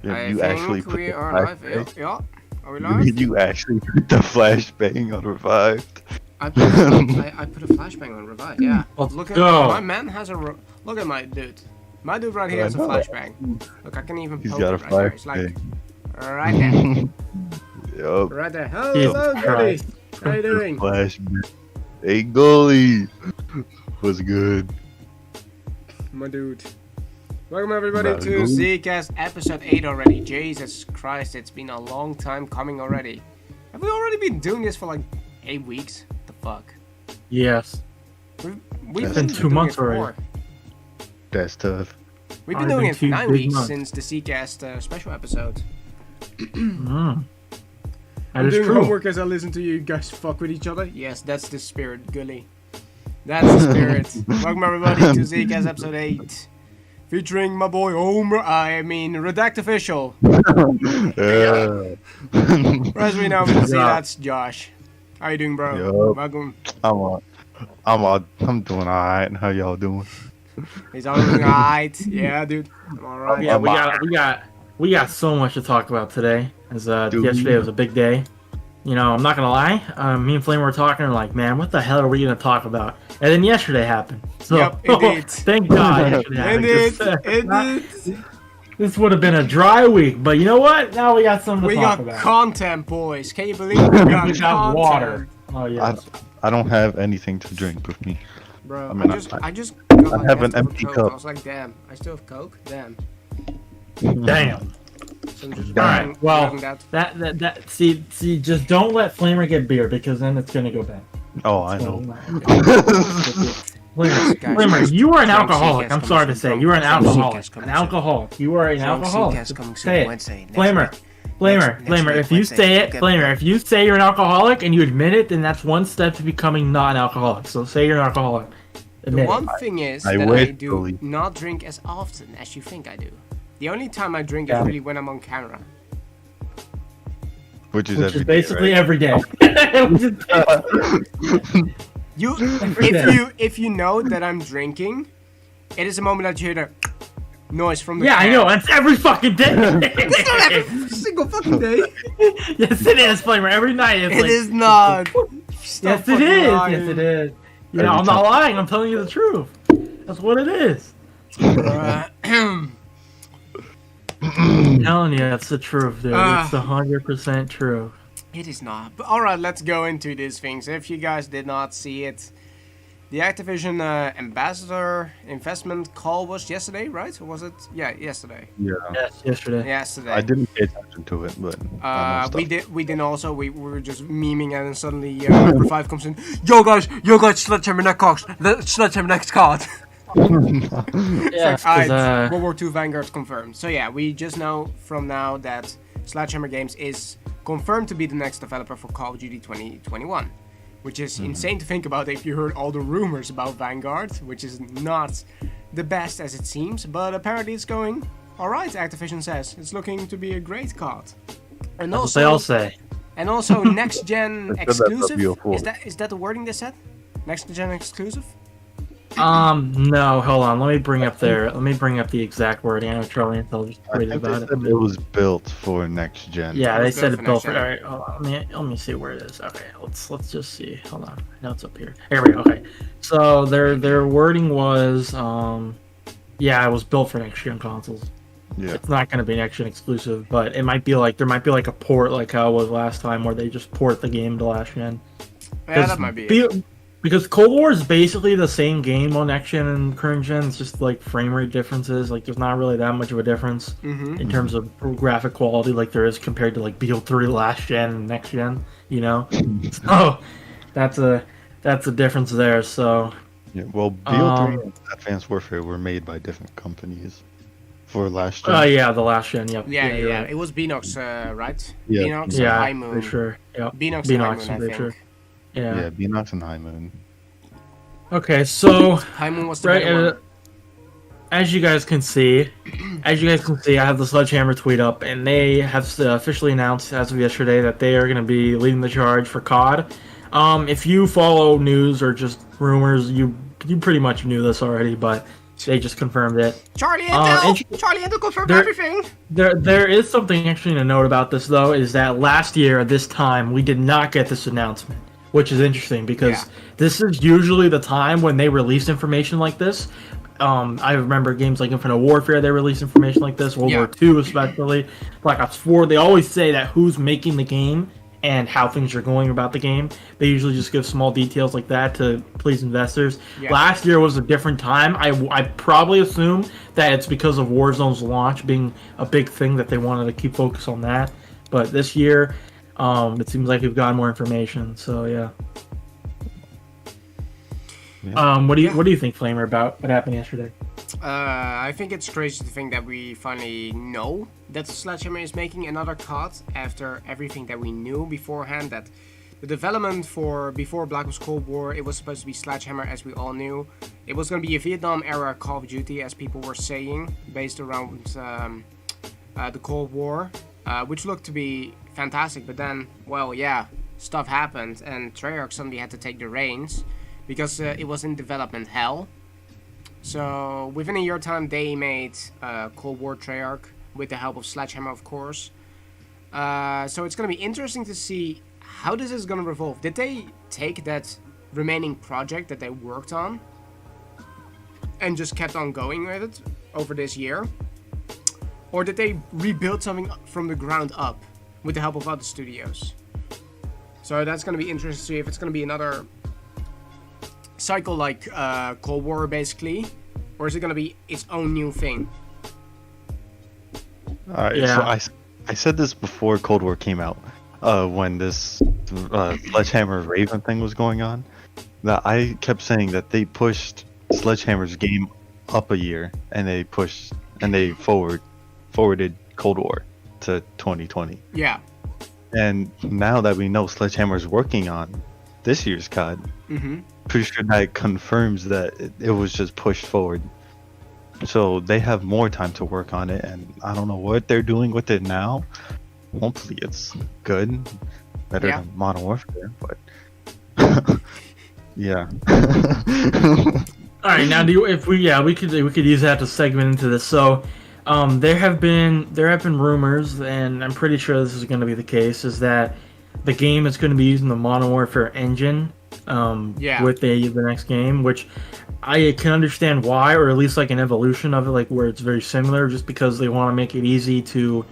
I You actually think put we the are live. flashbang. Yeah. Are we live? You actually put the flashbang on revived. I put a flashbang on revive. Yeah. Let's Look at go. my man has a. Look at my dude. My dude right here I has a know. flashbang. Look, I can even He's poke got a it right there. It's like flashbang. right there, Yup. right there. Jesus Hello, goody. Christ. How you doing? Flashbang. Hey, goalie. What's good? My dude. Welcome everybody About to to go. Zcast episode 8 already. Jesus Christ, it's been a long time coming already. Have we already been doing this for like 8 weeks? What the fuck? Yes. We've It's been doing 2 months it for already. more. That's tough. We've been Already doing been it for 2 9 big weeks months. since the Zcast special episode. Mm. That I'm is doing true. homework as I listen to you guys fuck with each other. Yes, that's the spirit, Gully. That's the spirit. Welcome everybody to Zcast episode 8. Featuring my boy Redact Official. Yeah. As we know, we can see Yeah. that's Josh. How you doing, bro? Yup. Welcome. I'm doing alright. How y'all doing? He's all alright. Yeah, dude. I'm alright. Yeah, we got so much to talk about today. As Dude. yesterday was a big day. You know, I'm not gonna lie. Me and Flame were talking, and like, man, what the hell are we gonna talk about? And then yesterday happened. So, Yep, indeed. thank God yesterday happened. Indeed. This would have been a dry week, but you know what? Now we got something to We talk got about. content, boys. Can you believe we got We got content? water. Oh yes. I don't have anything to drink with me. Bro, I mean, I just got like have an leftover empty Coke. cup. I was like, damn, I still have Coke? Damn. Damn. So I'm just All Damn. right. Well, grabbing that. that. See. Just don't let Flamer get beer because then it's gonna go bad. Oh, I know. Flamer, you are an From alcoholic. CCast I'm sorry to coming say, soon. you are an From alcoholic. CCast An coming alcoholic. You are an From alcoholic. CCast coming soon Say it. Wednesday. Next Flamer, week. Flamer, Next Flamer. week, If you Wednesday, say you'll it, get Flamer, back. if you say you're an alcoholic and you admit it, then that's one step to becoming not an alcoholic. So say you're an alcoholic. The Admit one it. thing is I that wish, I do Billy. not drink as often as you think I do. The only time I drink Yeah. is really when I'm on camera. Which is Which every is day, basically right? every day. Which is basically- You, day. if you know that I'm drinking, it is a moment that you hear the noise from the yeah, I can. know. It's every fucking day. It's not every single fucking day. Yes, it is, Flamer. Every night. It's It like, is not. Yes, Stop it fucking is. lying. Yes, it is. You Every know, I'm not time. lying. I'm telling you the truth. That's what it is. I'm telling you, that's the truth, dude. Ah. It's 100% true. It is not. But alright, let's go into these things. If you guys did not see it, the Activision ambassador investment call was yesterday, right? Or was it? Yeah, yesterday. Yeah. Yes, yesterday. Yesterday. I didn't pay attention to it, but We did. We didn't. Also, we were just memeing, and then suddenly Revive comes in. Yo guys, Sledgehammer next card. Sledgehammer next card. Yeah, Alright, World War II Vanguard confirmed. So yeah, we just know from now that Sledgehammer Games is confirmed to be the next developer for Call of Duty 2021. Which is insane to think about if you heard all the rumors about Vanguard, which is not the best as it seems, but apparently it's going alright, Activision says. It's looking to be a great card. And That's what they all say. and also next gen I said that exclusive. WO4. Is that the wording they said? Next gen exclusive? No, hold on. Let me bring up the exact wording. I know Charlie and Phil just I tweeted think they about said it. it was built for next gen. Yeah, they was said built it for built next for. gen. Alright, hold on. Let me see where it is. Okay, let's just see. Hold on. I know it's up here. Here we go. Okay, so their wording was, yeah, it was built for next gen consoles. Yeah. It's not going to be next gen exclusive, but it might be like there might be like a port like how it was last time where they just port the game to last gen. Yeah, that might be it. Because Cold War is basically the same game on next gen and current gen. It's just like frame rate differences. Like there's not really that much of a difference in terms of graphic quality, like there is compared to like BO3 last gen and next gen. You know, so that's a difference there. So Yeah. Well, BO3 and Advanced Warfare were made by different companies for last gen. yeah, the last gen. Yep. Yeah, you're yeah. right. It was Beanox, right? Yeah. Beanox and Yeah, High Moon. for sure. Yep. Beanox and Beanox, High Moon, I'm I pretty think. sure. Yeah. Yeah, Beanox and High Moon. Okay, so High Moon was the right, better one. as you guys can see, I have the Sledgehammer tweet up, and they have officially announced as of yesterday that they are going to be leading the charge for COD. If you follow news or just rumors, you pretty much knew this already, but They just confirmed it. Charlie Intel confirmed everything. There is something interesting to note about this, though, is that last year at this time, we did not get this announcement, which is interesting because this is usually the time when they release information like this. I remember games like Infinite Warfare, they release information like this, World War II especially, Black Ops 4. They always say that who's making the game and how things are going about the game. They usually just give small details like that to please investors. Last year was a different time. I probably assume that it's because of Warzone's launch being a big thing that they wanted to keep focus on that. But this year, it seems like we've got more information. So yeah. What do you think, Flamer, about what happened yesterday? I think it's crazy to think that we finally know that Sledgehammer is making another COD after everything that we knew beforehand. That the development before Black Ops Cold War, it was supposed to be Sledgehammer, as we all knew. It was going to be a Vietnam era Call of Duty, as people were saying, based around the Cold War, which looked to be fantastic. But then, well, yeah, stuff happened, and Treyarch suddenly had to take the reins because it was in development hell. So within a year time, they made Cold War Treyarch with the help of Sledgehammer, of course. So it's going to be interesting to see how this is going to revolve. Did they take that remaining project that they worked on and just kept on going with it over this year? Or did they rebuild something from the ground up with the help of other studios? So that's going to be interesting to see if it's going to be another cycle like Cold War, basically, or is it going to be its own new thing? So I said this before Cold War came out, when this Sledgehammer Raven thing was going on, that I kept saying that they pushed Sledgehammer's game up a year, and they forwarded Cold War to 2020. Yeah. And now that we know Sledgehammer's working on this year's COD, pretty sure that confirms that it was just pushed forward. So they have more time to work on it, and I don't know what they're doing with it now. Hopefully it's good, better than Modern Warfare, but yeah. All right, now we could use that to segment into this. So there have been rumors, and I'm pretty sure this is going to be the case, is that the game is going to be using the Modern Warfare engine with the next game, which I can understand why, or at least like an evolution of it, like where it's very similar, just because they want to make it easy to,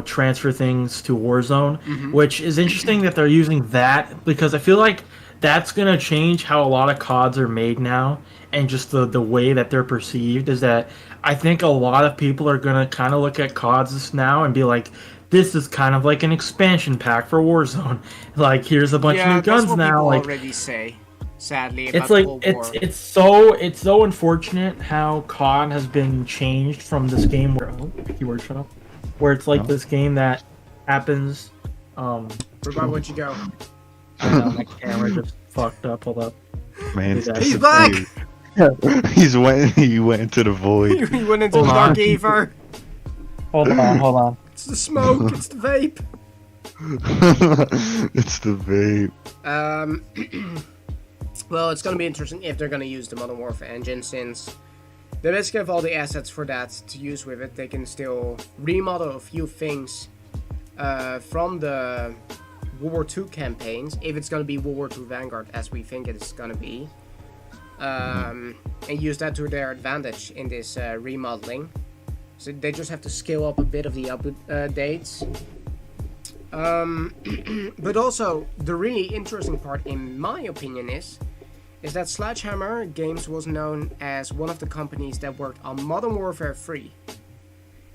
transfer things to Warzone, which is interesting that they're using that, because I feel like that's going to change how a lot of CODs are made now, and just the way that they're perceived is that I think a lot of people are going to kind of look at CODs now and be like, this is kind of like an expansion pack for Warzone. Like, here's a bunch of new guns now. Like, already say, sadly, about it's like Cold War. it's so unfortunate how COD has been changed from this game where it's like this game that happens. Where would you go? I know, my camera just fucked up. Hold up. Man, he's back. He went into the void. He went into the dark ether. Hold on. It's the smoke. It's the vape. It's the vape. Well, it's gonna be interesting if they're gonna use the Modern Warfare engine, since they basically have all the assets for that to use with it. They can still remodel a few things from the World War II campaigns, if it's gonna be World War II Vanguard, as we think it's gonna be, and use that to their advantage in this remodeling. So they just have to scale up a bit of the updates. But also, the really interesting part, in my opinion, is that Sledgehammer Games was known as one of the companies that worked on Modern Warfare 3.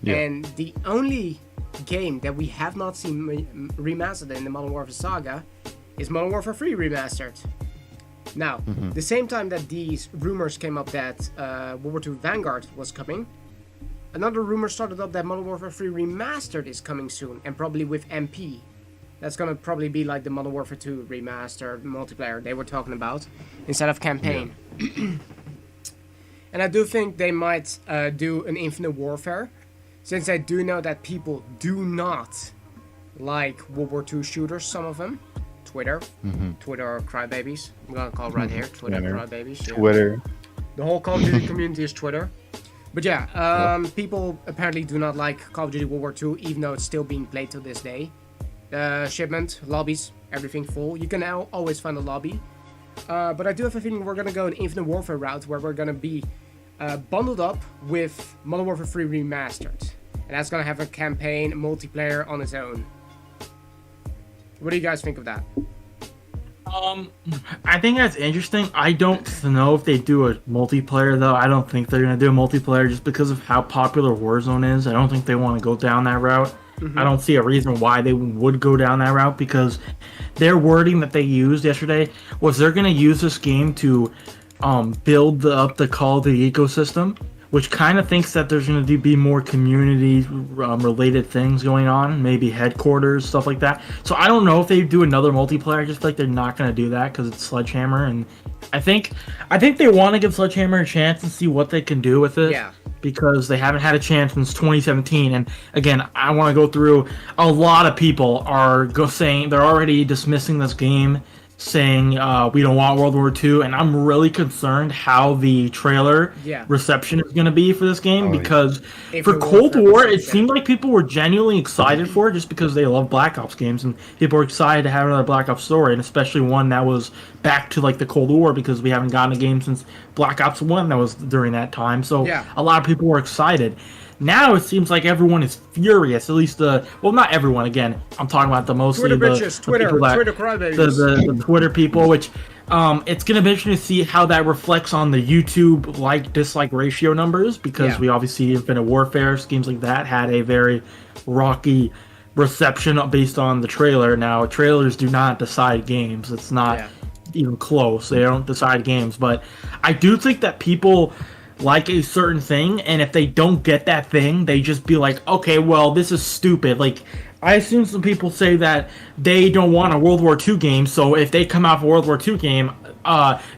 Yeah. And the only game that we have not seen remastered in the Modern Warfare saga is Modern Warfare 3 Remastered. Now, the same time that these rumors came up that World War II Vanguard was coming, another rumor started up that Modern Warfare 3 Remastered is coming soon, and probably with MP. That's gonna probably be like the Modern Warfare 2 Remastered multiplayer they were talking about, instead of campaign. Yeah. And I do think they might do an Infinite Warfare, since I do know that people do not like World War II shooters, some of them. Twitter crybabies. I'm gonna call right here, Twitter crybabies. Yeah. Twitter. The whole Call of Duty community is Twitter. But yeah, people apparently do not like Call of Duty World War II, even though it's still being played to this day. Shipment, lobbies, everything full. You can now always find a lobby. But I do have a feeling we're going to go an Infinite Warfare route where we're going to be bundled up with Modern Warfare 3 Remastered. And that's going to have a campaign multiplayer on its own. What do you guys think of that? I think that's interesting. I don't know if they do a multiplayer, though. I don't think they're going to do a multiplayer just because of how popular Warzone is. I don't think they want to go down that route. I don't see a reason why they would go down that route, because their wording that they used yesterday was they're going to use this game to build up the Call of Duty ecosystem, which kind of thinks that there's going to be more community-related things going on, maybe headquarters, stuff like that. So I don't know if they do another multiplayer. I just feel like they're not going to do that because it's Sledgehammer, and I think they want to give Sledgehammer a chance and see what they can do with it. Yeah. Because they haven't had a chance since 2017, and again, I want to go through. A lot of people are saying they're already dismissing this game, saying we don't want World War II, and I'm really concerned how the trailer reception is going to be for this game, because for Cold War, it seemed like people were genuinely excited for it just because they love Black Ops games, and people were excited to have another Black Ops story, and especially one that was back to like the Cold War, because we haven't gotten a game since Black Ops 1 that was during that time, so a lot of people were excited. Now it seems like everyone is furious. At least not everyone. Again, I'm talking about Twitter crybabies, the Twitter people. Which it's gonna be interesting to see how that reflects on the YouTube like-dislike ratio numbers, because we obviously Infinite Warfare, games like that had a very rocky reception based on the trailer. Now trailers do not decide games. It's not even close. They don't decide games. But I do think that people like a certain thing, and if they don't get that thing, they just be like, okay, well, this is stupid. Like, I assume some people say that they don't want a World War II game, so if they come out with a World War II game,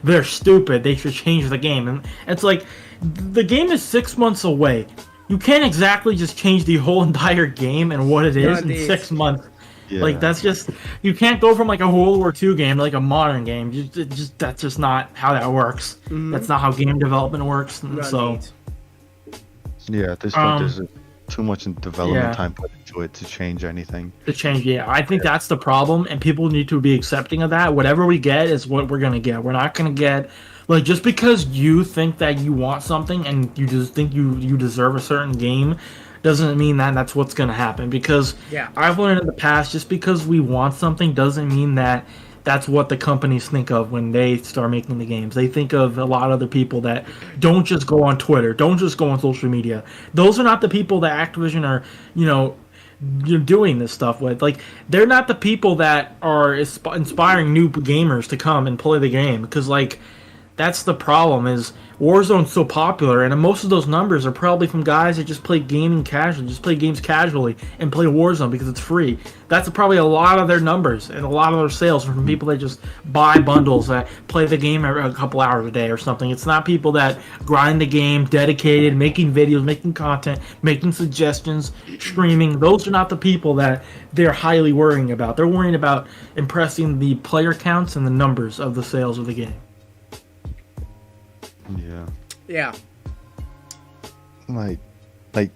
they're stupid. They should change the game. And it's like, the game is 6 months away. You can't exactly just change the whole entire game and what it is in 6 months. Yeah. Like, that's just, you can't go from like a World War II game to like a modern game. That's just not how that works. That's not how game development works. So, yeah, at this point, there's too much development time put into it to change anything. I think that's the problem, and people need to be accepting of that. Whatever we get is what we're gonna get. We're not gonna get, like, just because you think that you want something and you just think you deserve a certain game, doesn't mean that that's what's going to happen, because I've learned in the past, just because we want something doesn't mean that that's what the companies think of when they start making the games. They think of a lot of other people that don't just go on Twitter, don't just go on social media. Those are not the people that Activision are, you're doing this stuff with. Like, they're not the people that are inspiring new gamers to come and play the game, because, like, that's the problem, is Warzone's so popular, and most of those numbers are probably from guys that just play games casually and play Warzone because it's free. That's probably a lot of their numbers, and a lot of their sales are from people that just buy bundles that play the game a couple hours a day or something. It's not people that grind the game, dedicated, making videos, making content, making suggestions, streaming. Those are not the people that they're highly worrying about. They're worrying about impressing the player counts and the numbers of the sales of the game. Yeah. Like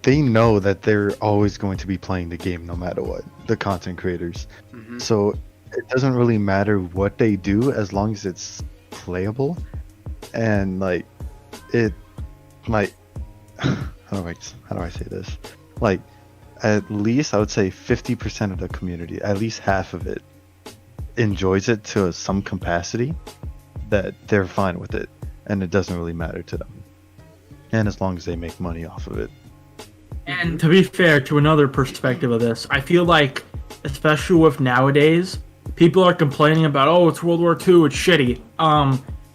they know that they're always going to be playing the game no matter what, the content creators. So it doesn't really matter what they do as long as it's playable. And like it, like how do I say this? Like, at least I would say 50% of the community, at least half of it, enjoys it to some capacity that they're fine with it. And it doesn't really matter to them. And as long as they make money off of it. And to be fair, to another perspective of this, I feel like, especially with nowadays, people are complaining about, oh, it's World War II, it's shitty.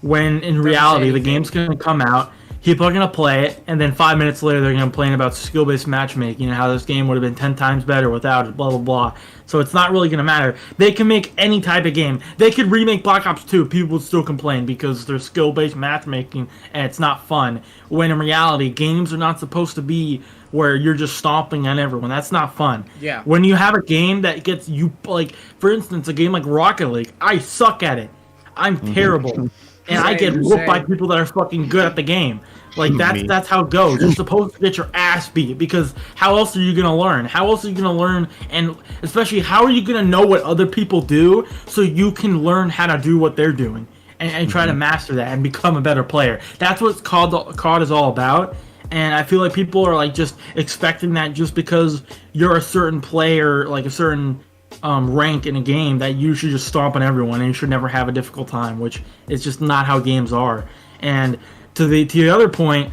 When in reality, the game's going to come out, people are going to play it, and then 5 minutes later, they're going to complain about skill-based matchmaking and how this game would have been 10 times better without it, blah, blah, blah. So it's not really going to matter. They can make any type of game. They could remake Black Ops 2. People would still complain because there's skill-based matchmaking and it's not fun. When in reality, games are not supposed to be where you're just stomping on everyone. That's not fun. Yeah. When you have a game that gets you, like, for instance, a game like Rocket League, I suck at it. I'm terrible. and I get whooped by people that are fucking good at the game. Like that's how it goes. You're supposed to get your ass beat because how else are you gonna learn? How else are you gonna learn? And especially, how are you gonna know what other people do so you can learn how to do what they're doing and try to master that and become a better player? That's what COD is all about. And I feel like people are like just expecting that just because you're a certain player, like a certain rank in a game, that you should just stomp on everyone and you should never have a difficult time, which is just not how games are. And to the other point,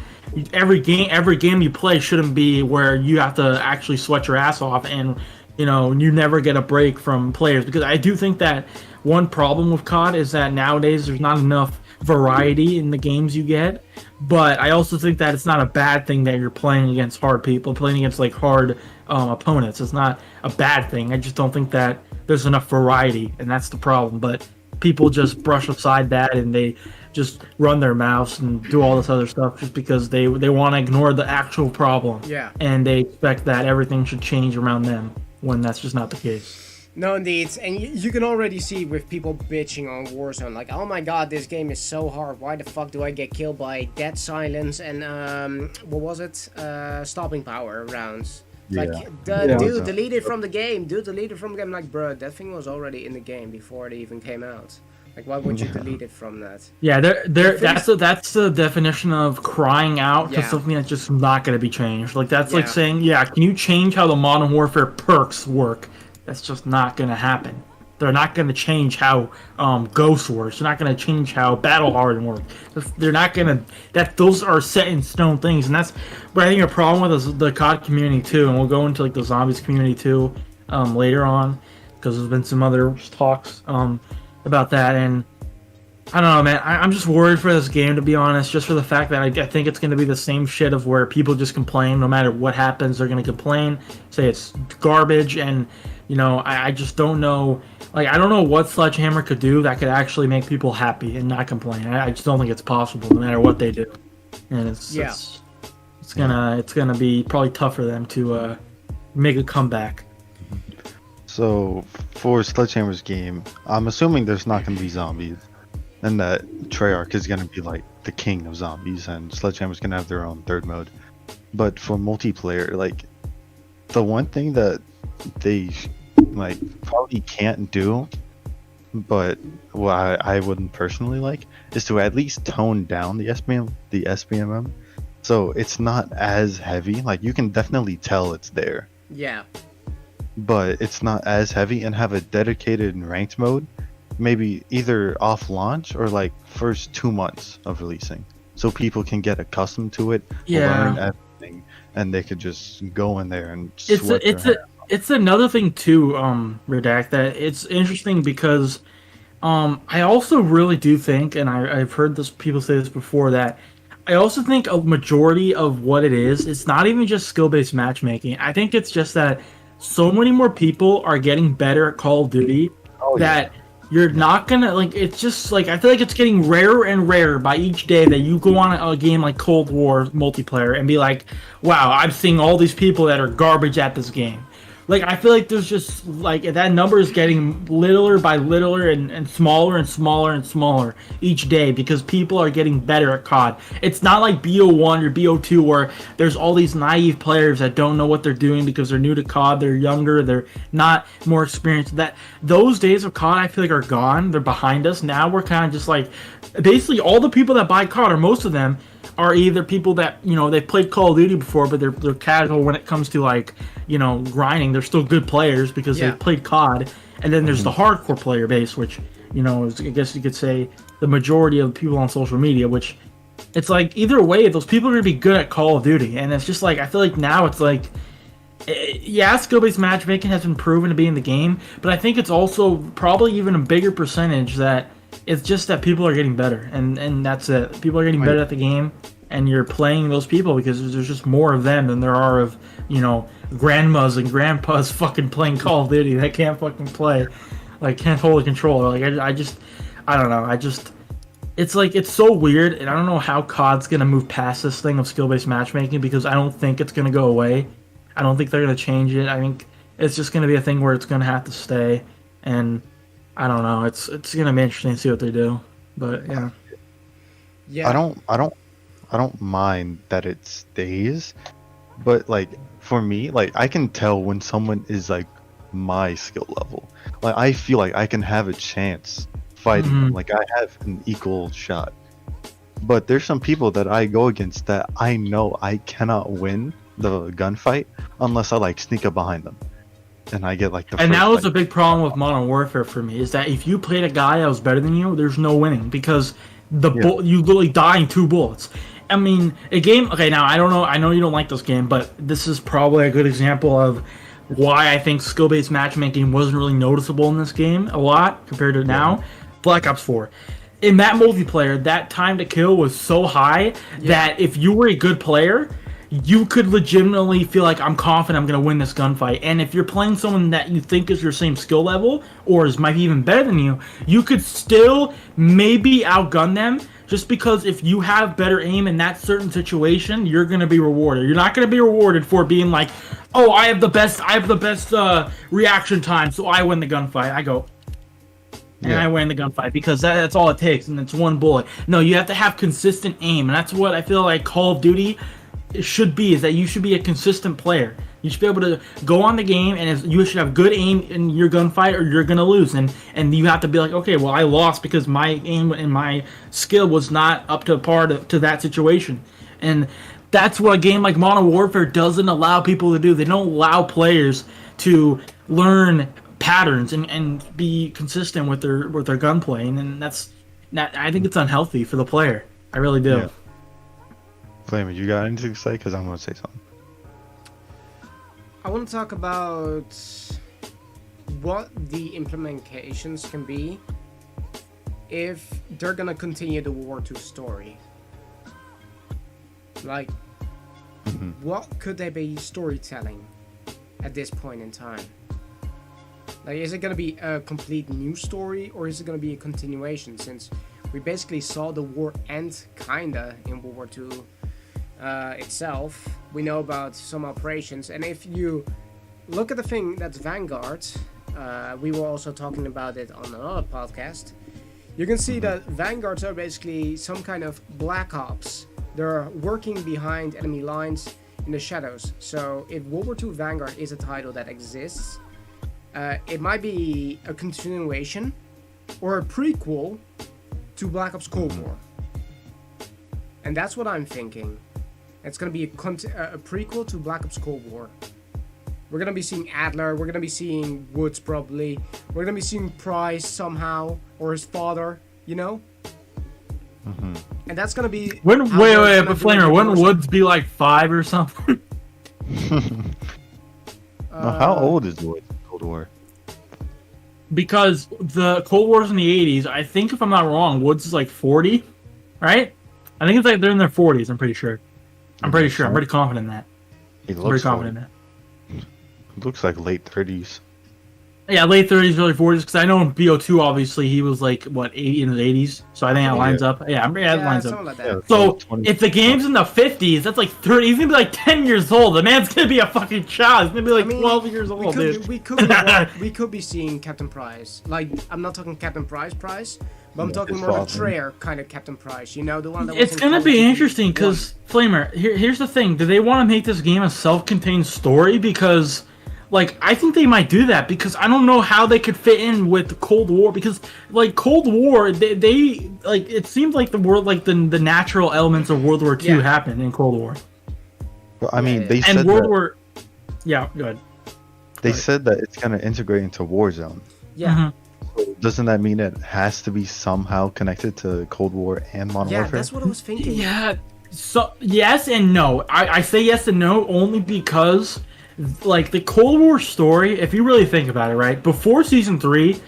every game you play shouldn't be where you have to actually sweat your ass off and you never get a break from players, because I do think that one problem with COD is that nowadays there's not enough variety in the games you get. But I also think that it's not a bad thing that you're playing against hard people, playing against like hard opponents. It's not a bad thing. I just don't think that there's enough variety, and that's the problem. But people just brush aside that and they just run their mouths and do all this other stuff just because they want to ignore the actual problem. Yeah. And they expect that everything should change around them when that's just not the case. No, indeed. And you can already see with people bitching on Warzone, like, oh my god, this game is so hard. Why the fuck do I get killed by dead silence and, what was it? Stopping power rounds. Like, dude, delete it from the game. Dude, delete it from the game. Like, bro, that thing was already in the game before it even came out. Like, why would you delete it from that? Yeah, that's the definition of crying out for something that's just not going to be changed. Like, that's like saying, can you change how the Modern Warfare perks work? That's just not going to happen. They're not going to change how Ghost works. They're not going to change how Battle Hardened works. They're not going to... Those are set in stone things, and that's... But I think a problem with is the COD community, too, and we'll go into like the Zombies community, too, later on, because there's been some other talks about that, and I don't know, man. I'm just worried for this game, to be honest, just for the fact that I think it's going to be the same shit of where people just complain. No matter what happens, they're going to complain, say it's garbage, and... I just don't know. Like, I don't know what Sledgehammer could do that could actually make people happy and not complain. I just don't think it's possible, no matter what they do. And it's gonna be probably tough for them to make a comeback. So for Sledgehammer's game, I'm assuming there's not gonna be zombies, and that Treyarch is gonna be like the king of zombies, and Sledgehammer's gonna have their own third mode. But for multiplayer, like, the one thing that they probably can't do, but what I wouldn't personally like, is to at least tone down the SBMM, so it's not as heavy. Like, you can definitely tell it's there, but it's not as heavy, and have a dedicated ranked mode, maybe either off launch or like first 2 months of releasing, so people can get accustomed to it, learn everything, and they could just go in there and It's another thing too, Redact, that it's interesting because I also really do think, and I've heard people say this before, that I also think a majority of what it is, it's not even just skill-based matchmaking. I think it's just that so many more people are getting better at Call of Duty that you're not gonna, like, it's just like, I feel like it's getting rarer and rarer by each day that you go on a game like Cold War multiplayer and be like, wow, I'm seeing all these people that are garbage at this game. Like, I feel like there's just, like, that number is getting littler by littler and smaller and smaller and smaller each day because people are getting better at COD. It's not like BO1 or BO2 where there's all these naive players that don't know what they're doing because they're new to COD, they're younger, they're not more experienced. Those days of COD, I feel like, are gone. They're behind us. Now we're kind of just like, basically all the people that buy COD, or most of them, are either people that, they've played Call of Duty before, but they're casual when it comes to, like, grinding. They're still good players because they've played COD. And then there's the hardcore player base, which, is, I guess you could say, the majority of people on social media, which it's like, either way, those people are going to be good at Call of Duty. And it's just like, I feel like now it's like, skill-based matchmaking has been proven to be in the game, but I think it's also probably even a bigger percentage that it's just that people are getting better, and that's it. People are getting better at the game, and you're playing those people because there's just more of them than there are of, grandmas and grandpas fucking playing Call of Duty that can't fucking play, like, can't hold a controller. Like, I don't know. It's like, it's so weird, and I don't know how COD's gonna move past this thing of skill-based matchmaking, because I don't think it's gonna go away. I don't think they're gonna change it. I think it's just gonna be a thing where it's gonna have to stay, and I don't know. It's gonna be interesting to see what they do, but yeah. Yeah. I don't mind that it stays, but like for me, like I can tell when someone is like my skill level. Like I feel like I can have a chance fighting them. Like I have an equal shot. But there's some people that I go against that I know I cannot win the gunfight unless I like sneak up behind them, and I get like the. And first that was fight. a big problem with Modern Warfare for me, is that if you played a guy that was better than you, there's no winning because you literally die in 2 bullets. I mean, a game. Okay, now I don't know. I know you don't like this game, but this is probably a good example of why I think skill-based matchmaking wasn't really noticeable in this game a lot compared to now. Black Ops 4. In that multiplayer, that time to kill was so high that if you were a good player, you could legitimately feel like, I'm confident I'm going to win this gunfight. And if you're playing someone that you think is your same skill level or might be even better than you, you could still maybe outgun them, just because if you have better aim in that certain situation, you're going to be rewarded. You're not going to be rewarded for being like, oh, I have the best reaction time, so I win the gunfight. I go, and I win the gunfight because that's all it takes, and it's 1 bullet. No, you have to have consistent aim, and that's what I feel like Call of Duty should be, is that you should be a consistent player. You should be able to go on the game, and you should have good aim in your gunfight, or you're going to lose. And you have to be like, okay, well, I lost because my aim and my skill was not up to par to that situation. And that's what a game like Modern Warfare doesn't allow people to do. They don't allow players to learn patterns and be consistent with their gunplay, and I think it's unhealthy for the player. I really do. Yeah. Flamer, you got anything to say? Because I'm going to say something. I want to talk about what the implementations can be if they're gonna continue the World War II story. Like, what could they be storytelling at this point in time? Like, is it gonna be a complete new story, or is it gonna be a continuation? Since we basically saw the war end kinda in World War II itself. We know about some operations, and if you look at the thing that's Vanguard, we were also talking about it on another podcast. You can see that Vanguards are basically some kind of black ops. They're working behind enemy lines in the shadows. So if World War II Vanguard is a title that exists, it might be a continuation or a prequel to Black Ops Cold War. And that's what I'm thinking. It's going to be a prequel to Black Ops Cold War. We're going to be seeing Adler, we're going to be seeing Woods probably, we're going to be seeing Price somehow, or his father, you know? And that's going to be... Wait, but Flamer, wouldn't Woods be like 5 or something? How old is Woods in Cold War? Because the Cold War's in the 80s, I think if I'm not wrong, Woods is like 40, right? I think it's like they're in their 40s, I'm pretty sure. I'm pretty confident in that. He looks like late 30s. Yeah, late 30s, early 40s, because I know in BO2, obviously, he was like, 80 in the 80s, so I think that lines up. Yeah, it lines up. Like that. So, if the game's in the 50s, that's like 30, he's gonna be like 10 years old. The man's gonna be a fucking child. He's gonna be like 12 years old, dude. We could be seeing Captain Price. Like, I'm not talking Captain Price, but I'm talking more of a Treyer kind of Captain Price, you know, the one that was It's gonna be interesting, because, Flamer, here's the thing. Do they want to make this game a self-contained story? Because... like, I think they might do that, because I don't know how they could fit in with Cold War, because, like, Cold War, they like, it seems like the world, like, the natural elements of World War II happened in Cold War. Well, I mean, they and said World that, War... Yeah, go ahead. They said that it's going to integrate into Warzone. Yeah. So doesn't that mean it has to be somehow connected to Cold War and Modern Warfare? Yeah, that's what I was thinking. Yeah, so, yes and no. I say yes and no only because... like, the Cold War story, if you really think about it, right? Before Season 3,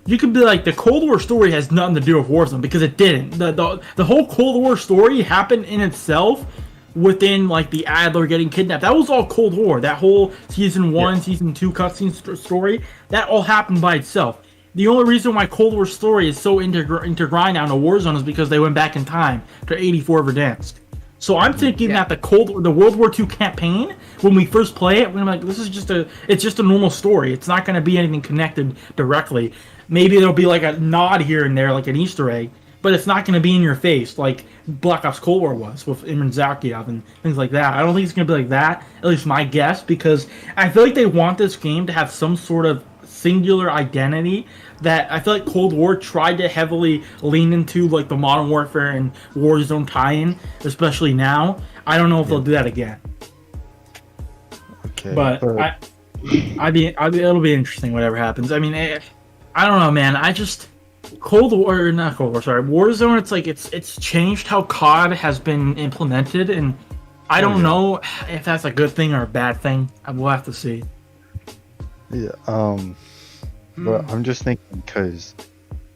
you could be like, the Cold War story has nothing to do with Warzone, because it didn't. The whole Cold War story happened in itself within, like, the Adler getting kidnapped. That was all Cold War. That whole Season 1, Season 2 cutscene story, that all happened by itself. The only reason why Cold War story is so intergrind now to Warzone is because they went back in time to 84 Verdansk. So I'm thinking that the World War II campaign, when we first play it, we're like, it's just a normal story. It's not going to be anything connected directly. Maybe there'll be like a nod here and there, like an Easter egg, but it's not going to be in your face like Black Ops Cold War was with Imran Zakhaev and things like that. I don't think it's going to be like that, at least my guess, because I feel like they want this game to have some sort of singular identity that I feel like Cold War tried to heavily lean into, like the Modern Warfare and Warzone tie-in, especially now. I don't know if they'll do that again. Okay, but it'll be interesting whatever happens. I mean, I don't know, man. Warzone. It's like it's changed how COD has been implemented, and I don't know if that's a good thing or a bad thing. We'll have to see. Yeah. But I'm just thinking because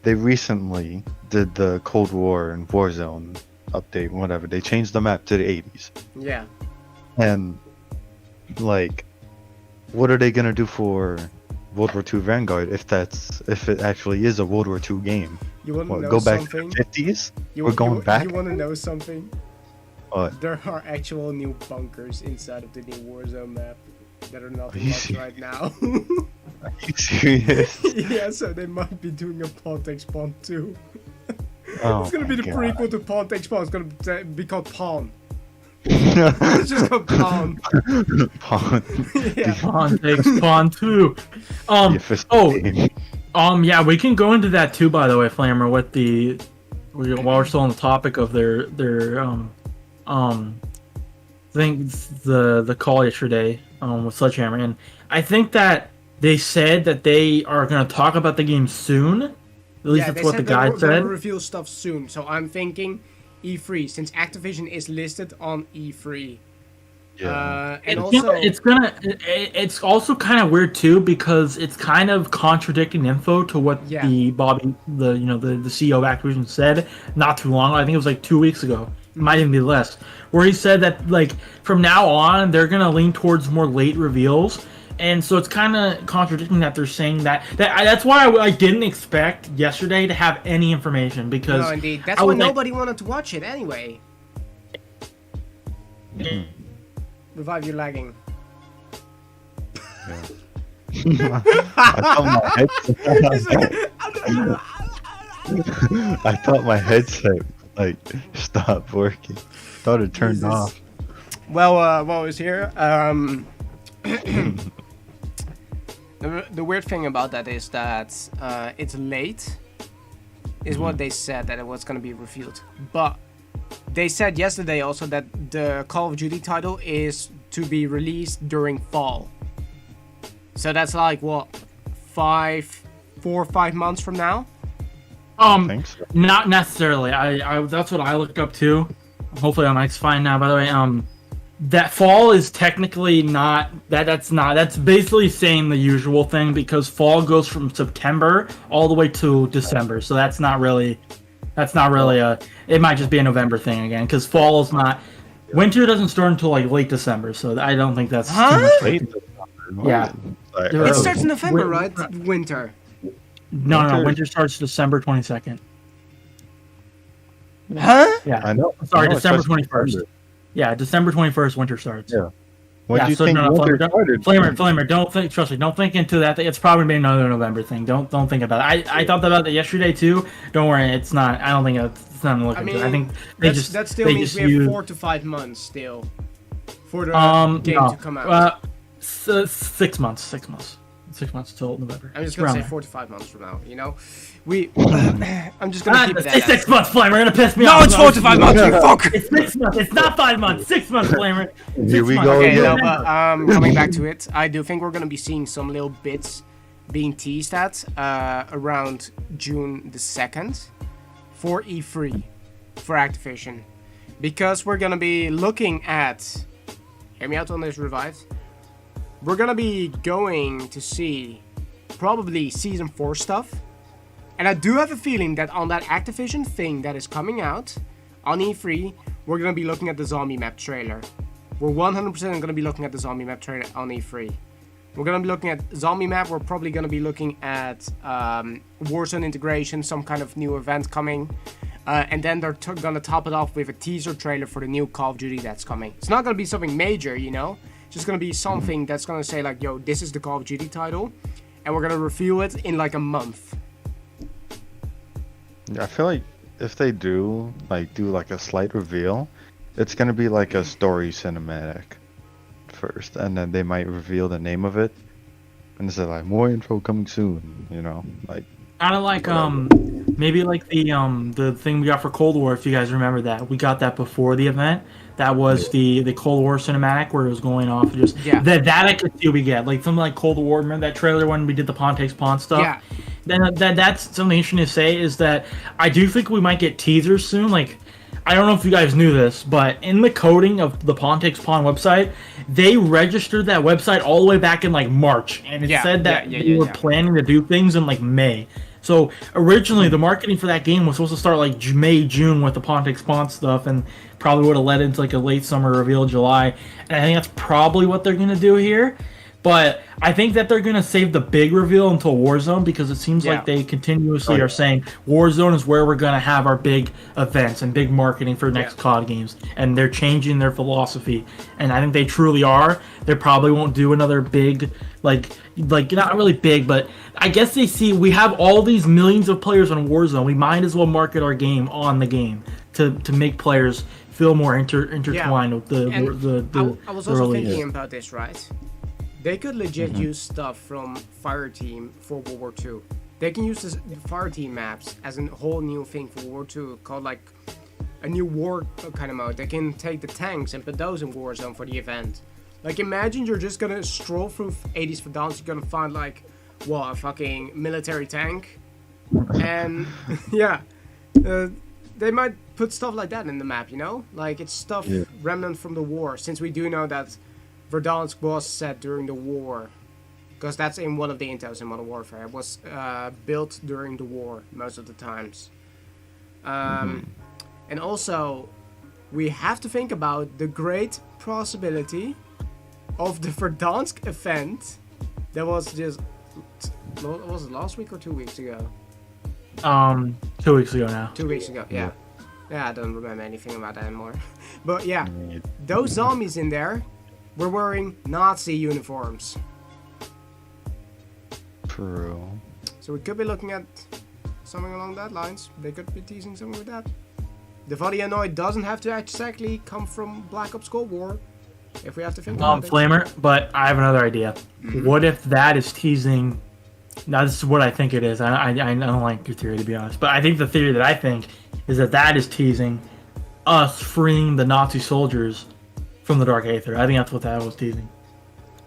they recently did the Cold War and Warzone update, whatever. They changed the map to the 80s. Yeah. And like, what are they gonna do for World War II Vanguard if it actually is a World War II game? You want to know go back something? to the 50s? We're going back? You want to know something? What? There are actual new bunkers inside of the new Warzone map that are not locked right now. Are you serious? Yeah, so they might be doing a Pontex Spawn too. Oh, it's gonna be the God. prequel to Pontex Spawn. It's gonna be called Pawn. It's just called Pawn. Pawn. Yeah. Pawn takes Pawn 2. Yeah, we can go into that too, by the way, Flamer, with while we're still on the topic of their the call yesterday with Sledgehammer, and I think that they said that they are going to talk about the game soon. At least that's what the guy said. They'll reveal stuff soon, so I'm thinking E3, since Activision is listed on E3. Yeah. And it's also kind of weird too, because it's kind of contradicting info to what the CEO of Activision said not too long. I think it was like 2 weeks ago. It might even be less, where he said that like from now on they're gonna lean towards more late reveals, and so it's kind of contradicting that they're saying that. That's why I didn't expect yesterday to have any information, because no, indeed, that's why nobody wanted to watch it anyway. Revive, you're lagging. Yeah. I thought my headset like stopped working. Thought it turned off. Well, what was here? The weird thing about that is that it's late, is what they said, that it was going to be revealed. But they said yesterday also that the Call of Duty title is to be released during fall. So that's like, what, 4 or 5 months from now? I think so. Not necessarily. I that's what I looked up too. Hopefully my mic's fine now, by the way. That fall is technically not that's basically saying the usual thing, because fall goes from September all the way to December. So that's not really it might just be a November thing again, because fall is not, winter doesn't start until like late December. So I don't think that's too much. Late. Yeah. It starts in November, right? Winter. No, winter starts December 22nd. Huh? Yeah. I know. Sorry, I know, December especially 21st. December. Yeah, December 21st, winter starts. Yeah. What do you think Flamer, winter started? Flamer, don't think. Trust me, don't think into that. It's probably been another November thing. Don't think about it. I thought about that yesterday too. Don't worry, it's not. I don't think it's not looking good. I think that still means we have 4 to 5 months still for the game to come out. 6 months. 6 months till November. I'm just gonna say 4 to 5 months from now. You know, I'm just gonna keep it It's 6 months, Flamer. You're gonna piss me off. off. No, it's 4 to 5 months. You fuck. It's 6 months. It's not 5 months. 6 months, Flamer. Here we go Okay, again. no, but coming back to it, I do think we're gonna be seeing some little bits being teased at around June the 2nd for E3 for Activision, because we're gonna be looking at. Hear me out on this, Revived. We're gonna be going to see probably Season 4 stuff. And I do have a feeling that on that Activision thing that is coming out on E3, we're gonna be looking at the zombie map trailer. We're 100% gonna be looking at the zombie map trailer on E3. We're gonna be looking at zombie map. We're probably gonna be looking at Warzone integration, some kind of new event coming. And then they're gonna top it off with a teaser trailer for the new Call of Duty that's coming. It's not gonna be something major, you know? It's just gonna be something that's gonna say like, yo, this is the Call of Duty title. And we're gonna reveal it in like a month. Yeah, I feel like if they do like a slight reveal, it's gonna be like a story cinematic first, and then they might reveal the name of it, and it's like more info coming soon. You know, like kind of like maybe like the thing we got for Cold War. If you guys remember that, we got that before the event. That was the Cold War cinematic where it was going off. Just that I could see we get like something like Cold War. Remember that trailer when we did the Pawn Takes Pawn stuff? Yeah. Then that's something interesting to say is that I do think we might get teasers soon. Like, I don't know if you guys knew this, but in the coding of the Pawn Takes Pawn website, they registered that website all the way back in like March, and it said that they were planning to do things in like May. So originally, the marketing for that game was supposed to start like May, June with the Pawn Takes Pawn stuff, and probably would have led into like a late summer reveal, July. And I think that's probably what they're gonna do here. But I think that they're going to save the big reveal until Warzone, because it seems like they continuously are saying Warzone is where we're going to have our big events and big marketing for next COD games. And they're changing their philosophy. And I think they truly are. They probably won't do another big, like not really big, but I guess they see we have all these millions of players on Warzone. We might as well market our game on the game to make players feel more intertwined with the I was also thinking about this, right? They could legit use stuff from Fireteam for World War II. They can use the Fireteam maps as a whole new thing for World War II, called like a new war kind of mode. They can take the tanks and put those in Warzone for the event. Like, imagine you're just gonna stroll through 80s Verdansk, you're gonna find like, a fucking military tank. And they might put stuff like that in the map, you know? Like, it's stuff remnant from the war, since we do know that Verdansk was set during the war, because that's in one of the intros in Modern Warfare. It was built during the war most of the times. And also, we have to think about the great possibility of the Verdansk event that was just, was it last week or 2 weeks ago? 2 weeks ago now. 2 weeks ago, yeah. I don't remember anything about that anymore. But yeah, those zombies in there were wearing Nazi uniforms. True. So we could be looking at something along that lines. They could be teasing something with that. The Vodianoid doesn't have to exactly come from Black Ops Cold War, if we have to think about it. Flamer, but I have another idea. What if that is teasing... Now, this is what I think it is. I don't like your theory, to be honest. But I think the theory that I think is that is teasing us freeing the Nazi soldiers from the Dark Aether. I think that's what that was teasing.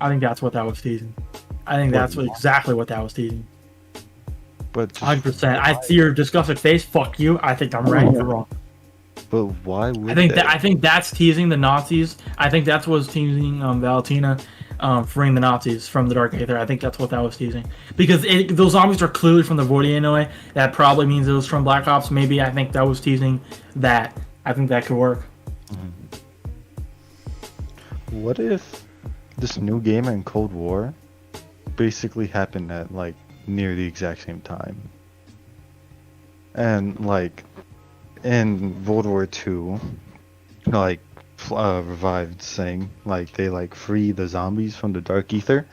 I think that's exactly what that was teasing. But 100%. I see your disgusted face. Fuck you. I think I'm right. You're wrong. But why would I think that's teasing the Nazis. I think that's what was teasing Valentina freeing the Nazis from the Dark Aether. I think that's what that was teasing. Because those zombies are clearly from the Vodianoid. That probably means it was from Black Ops. Maybe I think that was teasing that. I think that could work. What if this new game and Cold War basically happened at like near the exact same time? And like in World War II, like revived saying like they like free the zombies from the Dark Aether,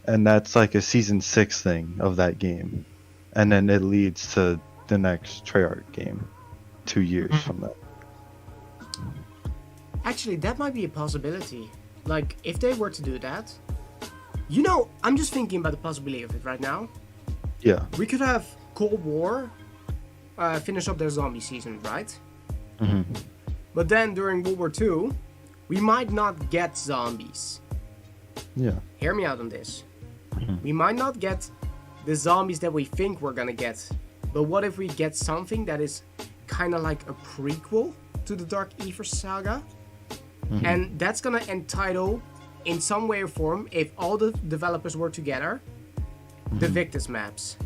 and that's like a season 6 thing of that game, and then it leads to the next Treyarch game 2 years from that. Actually, that might be a possibility. Like, if they were to do that, you know, I'm just thinking about the possibility of it right now. Yeah. We could have Cold War finish up their zombie season, right? But then during World War II, we might not get zombies. Yeah. Hear me out on this. We might not get the zombies that we think we're gonna get. But what if we get something that is kind of like a prequel to the Dark Aether saga? And that's gonna entitle, in some way or form, if all the developers were together, the Victus maps.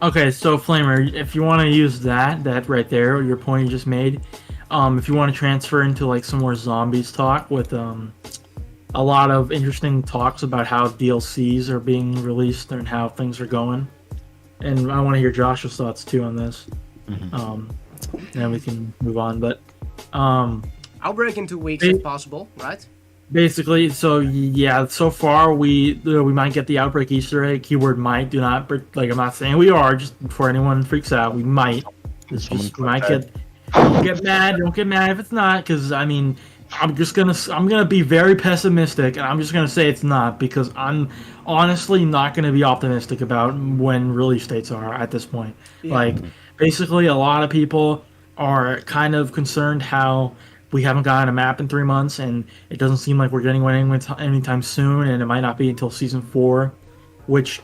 Okay, so Flamer, if you want to use that right there, your point you just made, if you want to transfer into like some more zombies talk with a lot of interesting talks about how DLCs are being released and how things are going, and I want to hear Josh's thoughts too on this. Then we can move on, but I'll break in 2 weeks if possible, right? Basically, so yeah, so far we might get the Outbreak Easter egg. Keyword might. Do not, like, I'm not saying we are. Just before anyone freaks out, we might. We might get. Don't get mad. Don't get mad if it's not, because I mean, I'm gonna be very pessimistic, and I'm just gonna say it's not, because I'm honestly not gonna be optimistic about when release dates are at this point. Yeah. Like, basically, a lot of people are kind of concerned how we haven't gotten a map in 3 months, and it doesn't seem like we're getting one anytime soon, and it might not be until Season 4, which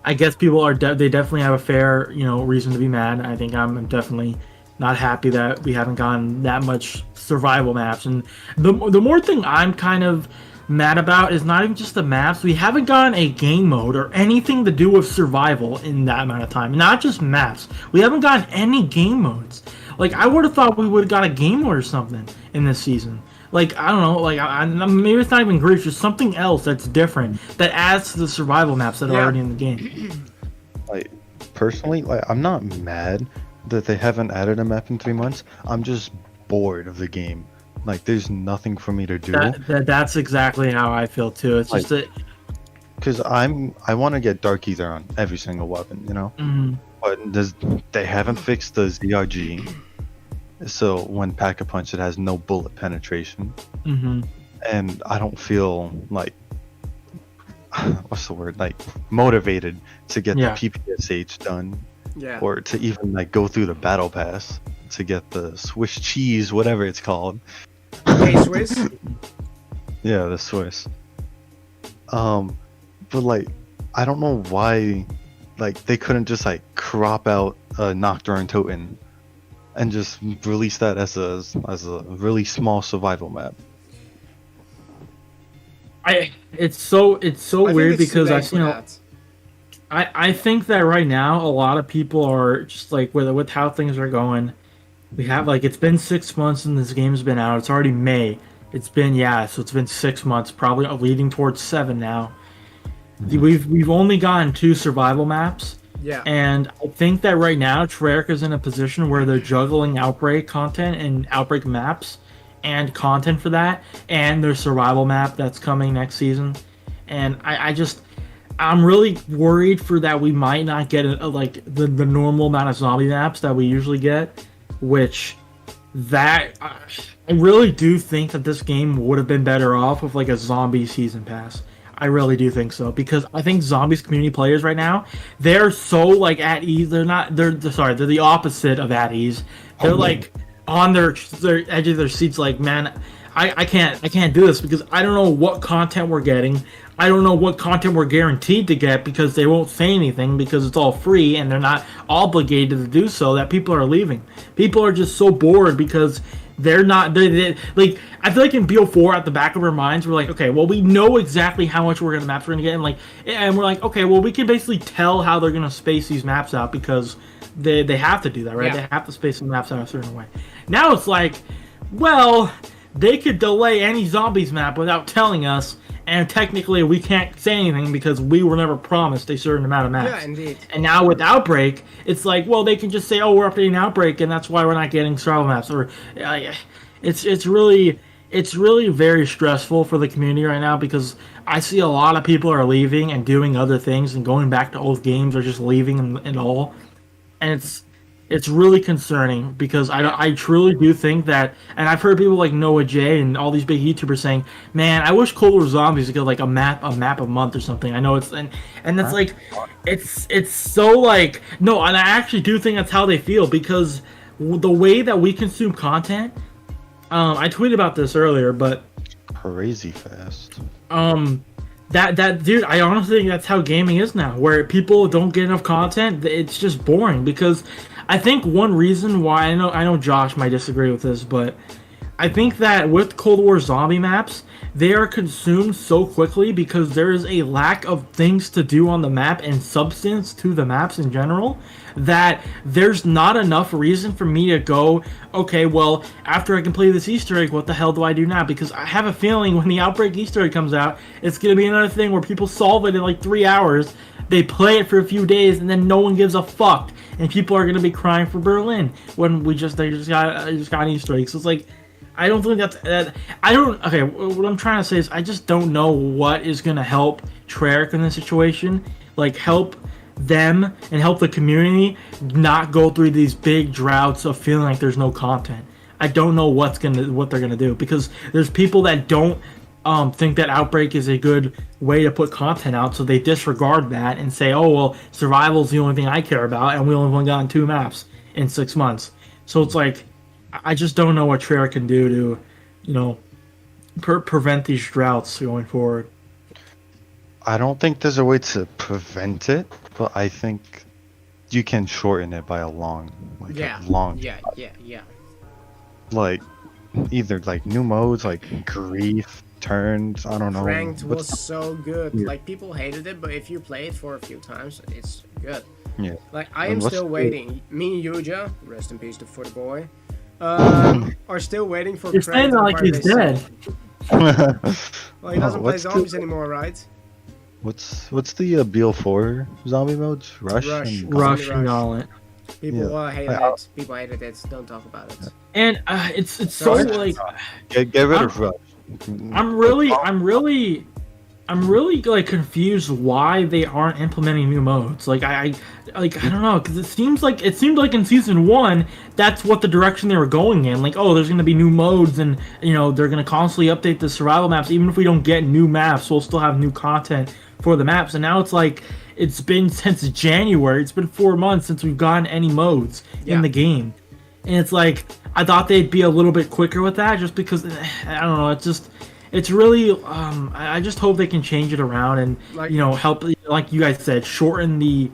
I guess people are they definitely have a fair, reason to be mad. I think I'm definitely not happy that we haven't gotten that much survival maps, and the more thing I'm kind of mad about is not even just the maps. We haven't gotten a game mode or anything to do with survival in that amount of time. Not just maps. We haven't gotten any game modes. Like, I would have thought we would have got a game mode or something in this season. Like, I don't know, like, maybe it's not even grief, just something else that's different, that adds to the survival maps that are already in the game. Like, personally, like, I'm not mad that they haven't added a map in 3 months. I'm just bored of the game. Like, there's nothing for me to do. That's exactly how I feel, too. It's like, just that... Because I want to get Dark Ether on every single weapon, Mm-hmm. But they haven't fixed the ZRG. So when Pack-a-Punch, it has no bullet penetration. Mm-hmm. And I don't feel like, what's the word, like, motivated to get the PPSH done. Yeah. Or to even, like, go through the battle pass to get the Swiss cheese, whatever it's called. Hey, Swiss? Yeah, the Swiss. But, like, I don't know why, like, they couldn't just, like, crop out Nocturne Toten and just release that as a really small survival map. It's so weird, because I think that right now a lot of people are just like, with how things are going. We have, like, it's been 6 months and this game's been out. It's already May. It's been so it's been 6 months, probably leading towards 7 now. Mm-hmm. We've only gotten 2 survival maps. Yeah. And I think that right now Treyarch is in a position where they're juggling Outbreak content and Outbreak maps and content for that, and their survival map that's coming next season. And I'm really worried for that we might not get the normal amount of zombie maps that we usually get, which I really do think that this game would have been better off with, like, a zombie season pass. I really do think so, because I think Zombies community players right now, they're so, like, at ease. They're the opposite of at ease. They're like on their edge of their seats, like, man, I can't do this, because I don't know what content we're getting. I don't know what content we're guaranteed to get, because they won't say anything, because it's all free and they're not obligated to do so, that people are leaving. People are just so bored because they're like, I feel like in BO4 at the back of our minds, we're like, okay, well, we know exactly how much maps we're gonna get, and we're like, okay, well, we can basically tell how they're gonna space these maps out, because they have to do that, right? Yeah. They have to space the maps out a certain way. Now it's like, well, they could delay any zombies map without telling us, and technically we can't say anything because we were never promised a certain amount of maps. Yeah, indeed. And now with Outbreak, it's like, well, they can just say, oh, we're updating Outbreak, and that's why we're not getting survival maps. Or it's really very stressful for the community right now, because I see a lot of people are leaving and doing other things and going back to old games, or just leaving and all. And it's really concerning, because I truly do think that, and I've heard people like Noah J and all these big YouTubers saying, man, I wish Cold War Zombies would get, like, a map a month or something. I know it's and it's like, it's so, like, no, and I actually do think that's how they feel, because the way that we consume content, I tweeted about this earlier, but crazy fast. That dude, I honestly think that's how gaming is now, where people don't get enough content. It's just boring, because I think one reason why, I know Josh might disagree with this, but I think that with Cold War zombie maps, they are consumed so quickly because there is a lack of things to do on the map and substance to the maps in general, that there's not enough reason for me to go, okay, well, after I complete this Easter egg, what the hell do I do now? Because I have a feeling when the Outbreak Easter egg comes out, it's going to be another thing where people solve it in like 3 hours, they play it for a few days, and then no one gives a fuck, and people are going to be crying for Berlin when they just got an Easter egg. So it's like, I don't think that's. I don't. Okay, what I'm trying to say is I just don't know what is going to help Treyarch in this situation. Like, help them and help the community not go through these big droughts of feeling like there's no content. I don't know what they're gonna do, because there's people that don't think that Outbreak is a good way to put content out, so they disregard that and say, oh well, survival's the only thing I care about, and we only gotten 2 maps in 6 months. So it's like, I just don't know what Treyarch can do to, prevent these droughts going forward. I don't think there's a way to prevent it, but I think you can shorten it by a long. Yeah. Like, either like new modes, like grief, turns, I don't know. Ranked was so good. Yeah. Like, people hated it, but if you play it for a few times, it's good. Yeah. Like, I am still waiting. Me and Yuja, rest in peace to For the Boy, are still waiting for. You're saying that like he's dead. Well, he doesn't play zombies anymore, right? What's the BL4 zombie modes? Rush and all it. People hated it. People hated it. Don't talk about it. And it's so like get rid of Rush. I'm really like confused why they aren't implementing new modes. Like I don't know, because it seemed like in season 1 that's what the direction they were going in. Like, oh, there's gonna be new modes, and they're gonna constantly update the survival maps. Even if we don't get new maps, we'll still have new content for the maps. And now it's like it's been since January. It's been 4 months since we've gotten any modes in the game, and it's like I thought they'd be a little bit quicker with that, just because I don't know. It's really I just hope they can change it around and help, like you guys said, shorten the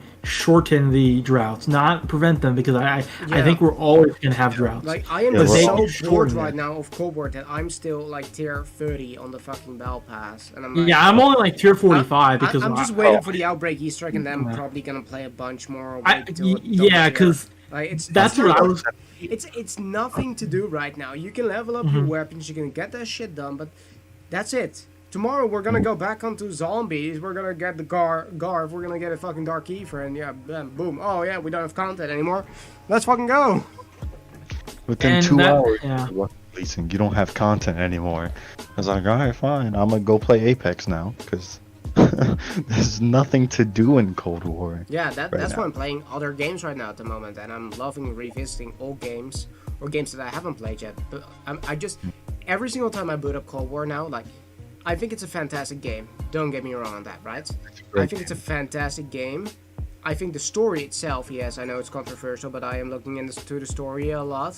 droughts, not prevent them, because I think we're always gonna have droughts. Like, I am so bored right now of Cold War that I'm still like tier 30 on the fucking Battle Pass, and I'm like, I'm only like tier 45 because I'm just waiting for the Outbreak Easter egg, and then I'm probably gonna play a bunch more. Because that's what I was. It's nothing to do right now. You can level up your weapons, you can get that shit done, but that's it. Tomorrow we're gonna go back onto zombies. We're gonna get the Garv. We're gonna get a fucking Dark Kiefer, and boom. Oh yeah, we don't have content anymore. Let's fucking go. Within 2 hours, releasing, you don't have content anymore. I was like, all right, fine. I'm gonna go play Apex now, because there's nothing to do in Cold War. Yeah, that's why I'm playing other games right now at the moment, and I'm loving revisiting old games or games that I haven't played yet. But I just every single time I boot up Cold War now, like, I think it's a fantastic game. Don't get me wrong on that, right? I think it's a fantastic game. I think the story itself, yes, I know it's controversial, but I am looking into the story a lot.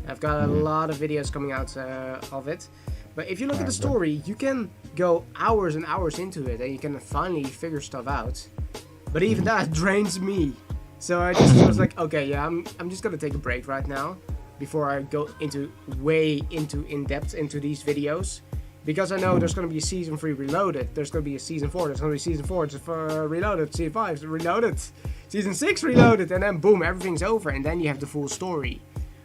I've got a lot of videos coming out of it. But if you look at the story, you can go hours and hours into it, and you can finally figure stuff out. But even that drains me. So I just was like, okay, yeah, I'm just gonna take a break right now before I go in depth into these videos. Because I know there's going to be a Season 3 Reloaded, there's going to be a Season 4, there's going to be Season 4 Reloaded, Season 5 Reloaded, Season 6 Reloaded, and then boom, everything's over, and then you have the full story.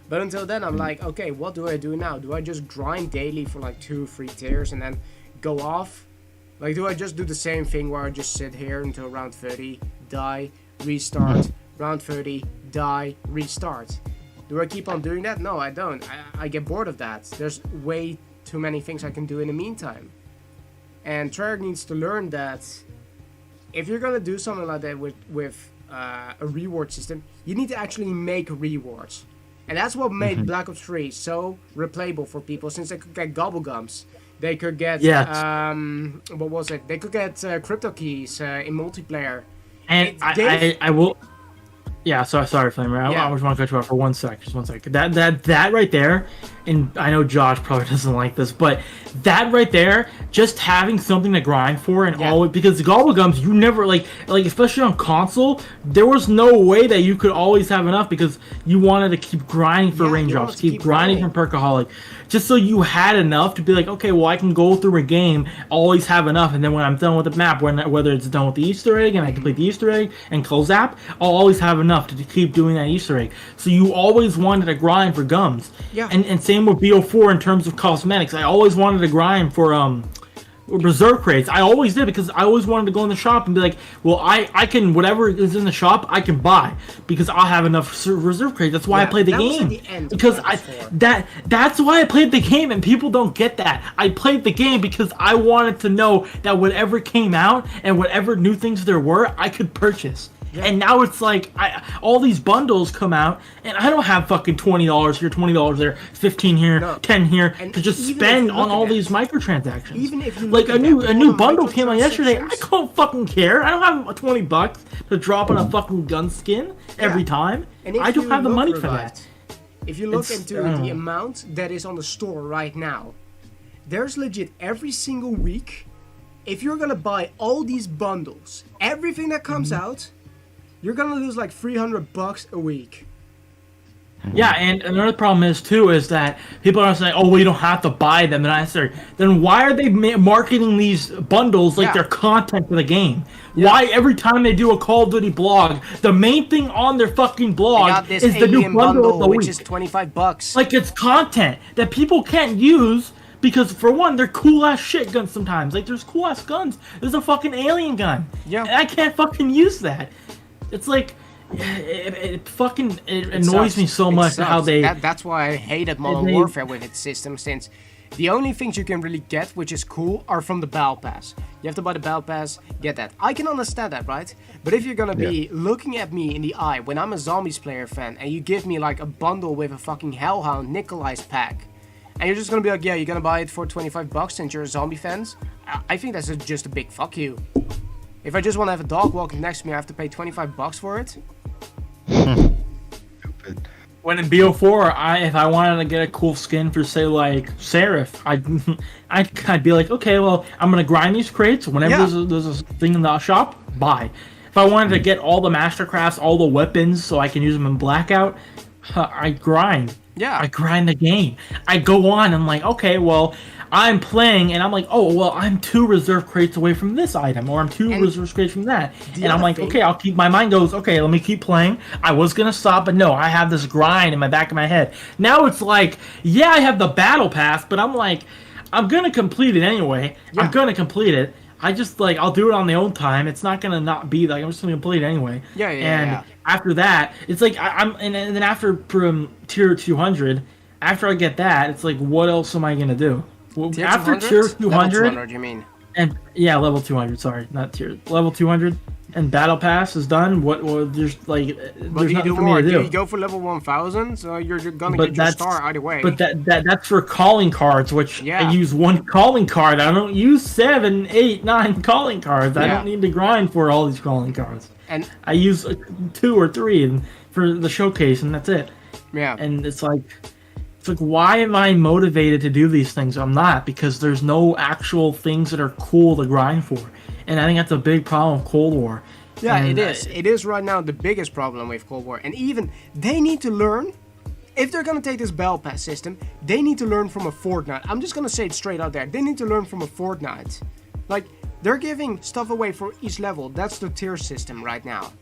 But until then, I'm like, okay, what do I do now? Do I just grind daily for like 2-3 tiers and then go off? Like, do I just do the same thing where I just sit here until round 30, die, restart, round 30, die, restart? Do I keep on doing that? No, I don't. I get bored of that. There's way too many things I can do in the meantime. And Treyarch needs to learn that if you're gonna do something like that with a reward system, you need to actually make rewards. And that's what made Black Ops 3 so replayable for people, since they could get gobblegums. They could get what was it? They could get crypto keys in multiplayer. And I will. Yeah, sorry, Flamer. I just want to cut you off for 1 sec. Just 1 sec. That right there, and I know Josh probably doesn't like this, but that right there, just having something to grind for, and always, because the gobblegums, you never like especially on console, there was no way that you could always have enough, because you wanted to keep grinding for raindrops, keep grinding from Perkaholic, just so you had enough to be like, okay, well, I can go through a game, always have enough, and then when I'm done with the map, whether it's done with the Easter egg and I complete the Easter egg and close app, I'll always have enough to keep doing that Easter egg. So you always wanted to grind for gums. Yeah. And same with BO4 in terms of cosmetics. I always wanted to grind for reserve crates. I always did because I always wanted to go in the shop and be like, well, I can, whatever is in the shop, I can buy because I'll have enough reserve crates. That's why I played the game. Because that's why I played the game, and people don't get that. I played the game because I wanted to know that whatever came out and whatever new things there were, I could purchase. Yeah. And now it's like all these bundles come out, and I don't have fucking $20 here, $20 there, 15 here, 10 here to just spend on all these microtransactions. Even if you like a new bundle came out yesterday, I don't fucking care. I don't have $20 to drop on a fucking gun skin every time. I don't have the money for that. If you look into the amount that is on the store right now, there's legit every single week. If you're gonna buy all these bundles, everything that comes out, you're gonna lose like $300 a week. Yeah, and another problem is that people are saying, "Oh, well, you don't have to buy them." And I say, then why are they marketing these bundles like they're content for the game? Yeah. Why every time they do a Call of Duty blog, the main thing on their fucking blog is the new bundle of the week, which is $25. Like it's content that people can't use. Because, for one, they're cool-ass shit guns sometimes. Like, there's cool-ass guns. There's a fucking alien gun. Yeah. And I can't fucking use that. It's like, it annoys me so much how they... That's why I hated Modern Warfare with its system, since the only things you can really get, which is cool, are from the Battle Pass. You have to buy the Battle Pass, get that. I can understand that, right? But if you're gonna be looking at me in the eye when I'm a Zombies player fan, and you give me, like, a bundle with a fucking Hellhound Nikolai's pack, and you're just gonna be like, yeah, you're gonna buy it for $25 since you're a zombie fans? I think that's just a big fuck you. If I just want to have a dog walking next to me, I have to pay $25 for it? When in BO4, if I wanted to get a cool skin for, say, like, Seraph, I'd be like, okay, well, I'm gonna grind these crates. Whenever there's a thing in the shop, buy. If I wanted to get all the Mastercrafts, all the weapons, so I can use them in Blackout, I grind. Yeah. I grind the game. I go on, I'm like, okay, well, I'm playing, and I'm like, oh, well, I'm 2 reserve crates away from this item, or I'm 2 reserve crates from that. And I'm like, okay, I'll keep, my mind goes, okay, let me keep playing. I was gonna stop, but no, I have this grind in my back of my head. Now it's like, yeah, I have the battle pass, but I'm like, I'm gonna complete it anyway. Yeah. I'm gonna complete it. I just, like, I'll do it on my own time. It's not gonna not be, like, I'm just gonna complete it anyway. And after that, it's like, and then after tier 200, after I get that, it's like, what else am I gonna do? Well, after tier 200, level 200, you mean? And yeah, level 200. Sorry, not tier. Level 200, and battle pass is done. What? There's like, there's nothing for me to do. Do you go for level 1000? So you're gonna get your star either way. But that's for calling cards, which I use 1 calling card. I don't use 7, 8, 9 calling cards. I don't need to grind for all these calling cards. And I use 2 or 3 for the showcase, and that's it. Yeah. And it's like, why am I motivated to do these things? I'm not, because there's no actual things that are cool to grind for. And I think that's a big problem with Cold War. Yeah, and it is. It is right now the biggest problem with Cold War. And even they need to learn, if they're going to take this Battle Pass system, they need to learn from a Fortnite. I'm just going to say it straight out there. They need to learn from a Fortnite. Like, they're giving stuff away for each level. That's the tier system right now.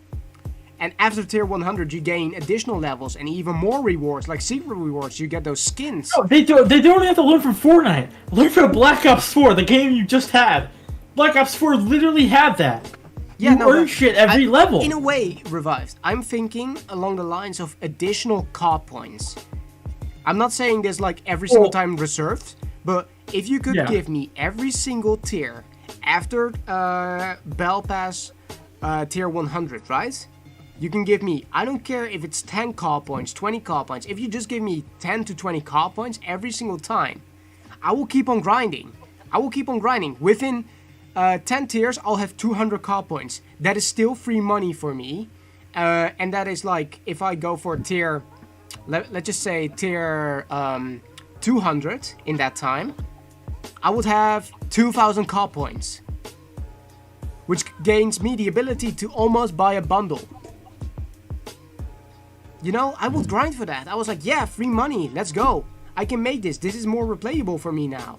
And after tier 100, you gain additional levels and even more rewards, like secret rewards. You get those skins. No, they don't have to learn from Fortnite. Learn from Black Ops 4, the game you just had. Black Ops 4 literally had that. Yeah, you earn shit every level. In a way, Revived, I'm thinking along the lines of additional COD points. I'm not saying this like every single time reserved, but if you could give me every single tier after Battle Pass tier 100, right? You can give me, I don't care if it's 10 COD points, 20 COD points. If you just give me 10 to 20 COD points every single time, I will keep on grinding. I will keep on grinding. Within 10 tiers, I'll have 200 COD points. That is still free money for me. And that is like, if I go for tier, let's just say tier 200 in that time, I would have 2,000 COD points. Which gains me the ability to almost buy a bundle. You know, I would grind for that. I was like, yeah, free money, let's go. I can make this. This is more replayable for me now.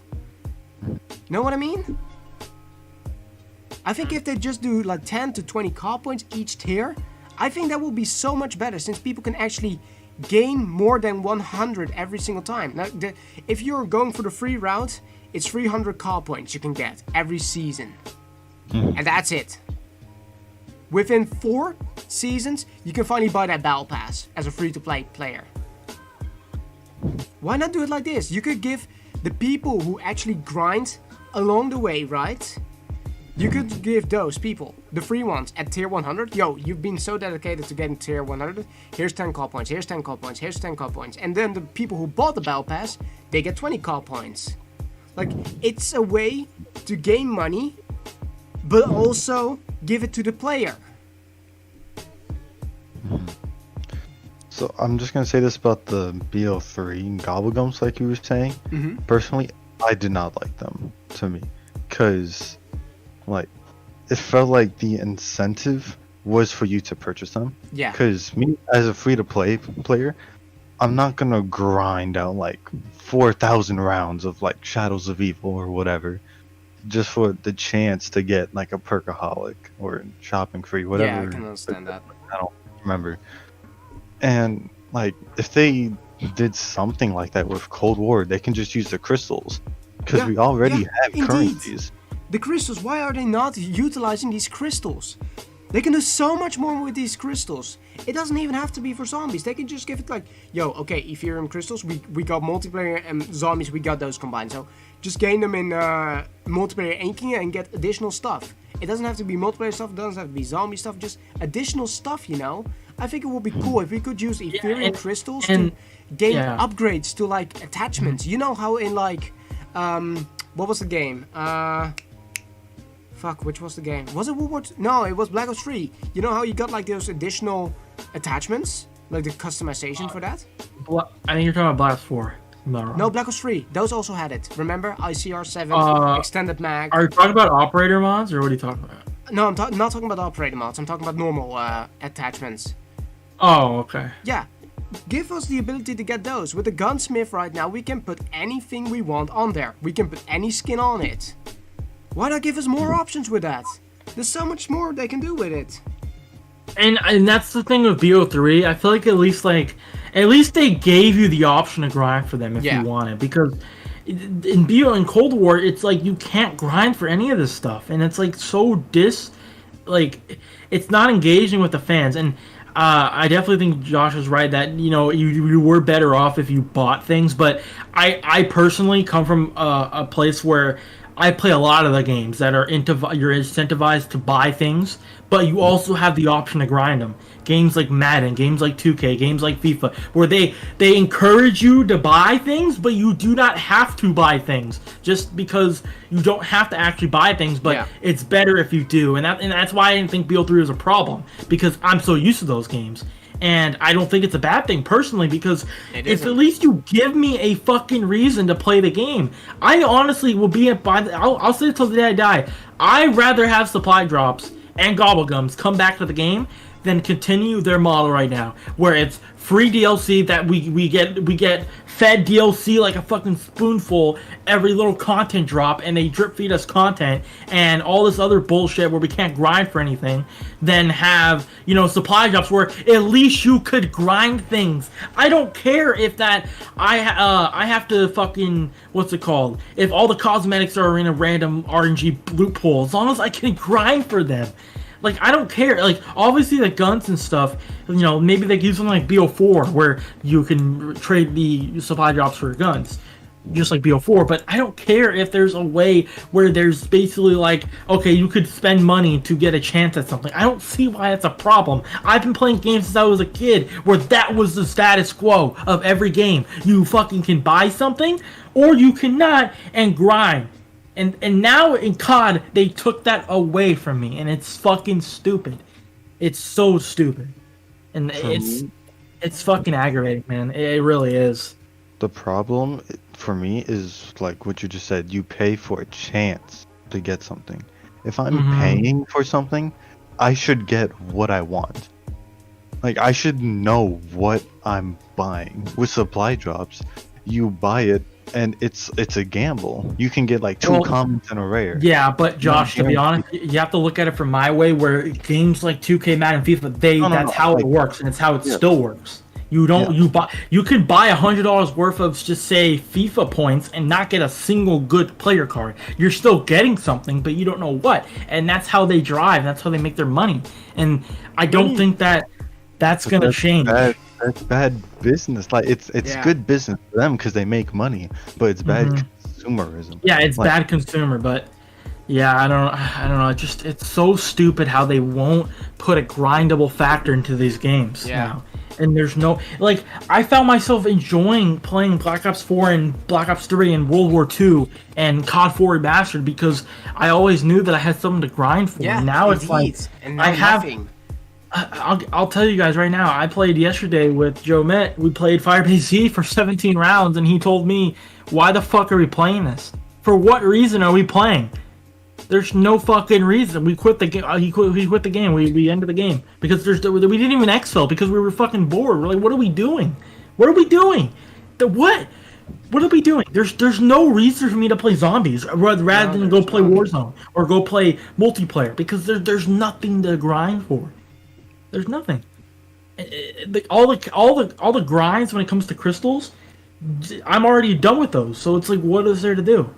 You know what I mean? I think if they just do like 10 to 20 COD points each tier, I think that will be so much better, since people can actually gain more than 100 every single time. Now, if you're going for the free route, it's 300 COD points you can get every season. And that's it. Within 4 seasons, you can finally buy that Battle Pass as a free-to-play player. Why not do it like this? You could give the people who actually grind along the way, right? You could give those people, the free ones, at tier 100. Yo, you've been so dedicated to getting tier 100. Here's 10 COD points, here's 10 COD points, here's 10 COD points. And then the people who bought the Battle Pass, they get 20 COD points. Like, it's a way to gain money, but also give it to the player. So I'm just gonna say this about the BO3 and Gobblegums, like you were saying. Personally, I did not like them, to me, because like it felt like the incentive was for you to purchase them. Yeah. Because me as a free-to-play player, I'm not gonna grind out like 4,000 rounds of like Shadows of Evil or whatever, just for the chance to get like a perkaholic or shopping free, whatever. Yeah, I can understand that. I don't remember. And like, if they did something like that with Cold War, they can just use the crystals, because we already have currencies. The crystals, why are they not utilizing these crystals? They can do so much more with these crystals. It doesn't even have to be for zombies. They can just give it like, yo, okay, Ethereum crystals, we got multiplayer and zombies, we got those combined. So just gain them in multiplayer inking and get additional stuff. It doesn't have to be multiplayer stuff, it doesn't have to be zombie stuff, just additional stuff, you know? I think it would be cool if we could use Ethereum crystals to gain upgrades to like attachments. You know how in like, what was the game? Fuck, which was the game? Was it World War II? No, it was Black Ops 3. You know how you got like those additional attachments? Like the customization for that? I think you're talking about Black Ops 4. No, Black Ops 3. Those also had it. Remember? ICR7, extended mag. Are you talking about operator mods, or what are you talking about? No, I'm not talking about operator mods. I'm talking about normal attachments. Oh, okay. Yeah. Give us the ability to get those. With the gunsmith right now, we can put anything we want on there. We can put any skin on it. Why not give us more options with that? There's so much more they can do with it. And that's the thing with BO3. I feel like at least they gave you the option to grind for them if you want it. Because in Cold War, it's like you can't grind for any of this stuff. And it's like so it's not engaging with the fans. And I definitely think Josh is right that, you know, you were better off if you bought things. But I personally come from a place where I play a lot of the games that are you're incentivized to buy things, but you also have the option to grind them. Games like Madden, games like 2K, games like FIFA, where they encourage you to buy things, but you do not have to buy things, just because you don't have to actually buy things, but it's better if you do. And that's why I didn't think BO3 was a problem, because I'm so used to those games. And I don't think it's a bad thing, personally, because if at least you give me a fucking reason to play the game. I honestly will be I'll say it till the day I die. I'd rather have supply drops and gobblegums come back to the game than continue their model right now, where it's free DLC that we get fed DLC like a fucking spoonful every little content drop, and they drip feed us content and all this other bullshit where we can't grind for anything, then have, you know, supply drops where at least you could grind things. I don't care if that I have to fucking, what's it called, if all the cosmetics are in a random RNG loot pool, as long as I can grind for them. Like, I don't care. Like, obviously the guns and stuff, you know, maybe they use something like BO4 where you can trade the supply drops for guns, just like BO4. But I don't care if there's a way where there's basically like, okay, you could spend money to get a chance at something. I don't see why that's a problem. I've been playing games since I was a kid where that was the status quo of every game. You fucking can buy something or you cannot and grind. And now in COD, they took that away from me, and it's fucking stupid. It's so stupid. And it's fucking aggravating, man. It really is. The problem for me is like what you just said. You pay for a chance to get something. If I'm paying for something, I should get what I want. Like, I should know what I'm buying. With supply drops, you buy it, and it's a gamble. You can get like two commons and a rare. Yeah, but Josh, to be honest, you have to look at it from my way, where games like 2K, Madden, FIFA, that's how it works, and it's how it still works. You don't you can buy $100 worth of just say FIFA points and not get a single good player card. You're still getting something, but you don't know what. And that's how they drive. That's how they make their money. And I don't think that's gonna change. That's bad business. Like it's good business for them because they make money, but it's bad consumerism. Yeah, it's bad consumer, but yeah, I don't know. It's so stupid how they won't put a grindable factor into these games now. And there's no, like, I found myself enjoying playing Black Ops 4 and Black Ops 3 and World War 2 and COD 4 Remastered because I always knew that I had something to grind for. Yeah, now it's like, and now nothing. I'll tell you guys right now, I played yesterday with Joe Met. We played Firebase Z for 17 rounds, and he told me, why the fuck are we playing this? For what reason are we playing? There's no fucking reason. We quit the game. He quit the game. We ended the game because we didn't even exfil because we were fucking bored. We're like, what are we doing? What are we doing? What are we doing? There's no reason for me to play zombies rather than go play Warzone or go play multiplayer because there's nothing to grind for. There's nothing. All the grinds when it comes to crystals, I'm already done with those. So it's like, what is there to do?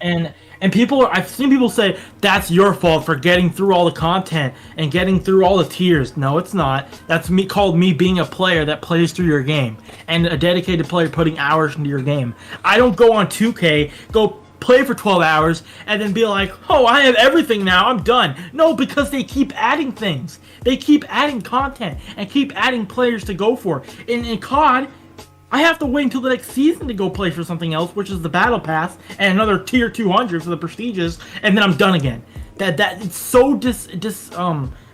And I've seen people say that's your fault for getting through all the content and getting through all the tiers. No, it's not. That's me being a player that plays through your game and a dedicated player putting hours into your game. I don't go on 2K, go play for 12 hours and then be like, oh, I have everything now, I'm done. No, because they keep adding things. They keep adding content and keep adding players to go for. In COD, I have to wait until the next season to go play for something else, which is the Battle Pass and another tier 200 for the prestiges, and then I'm done again. That it's so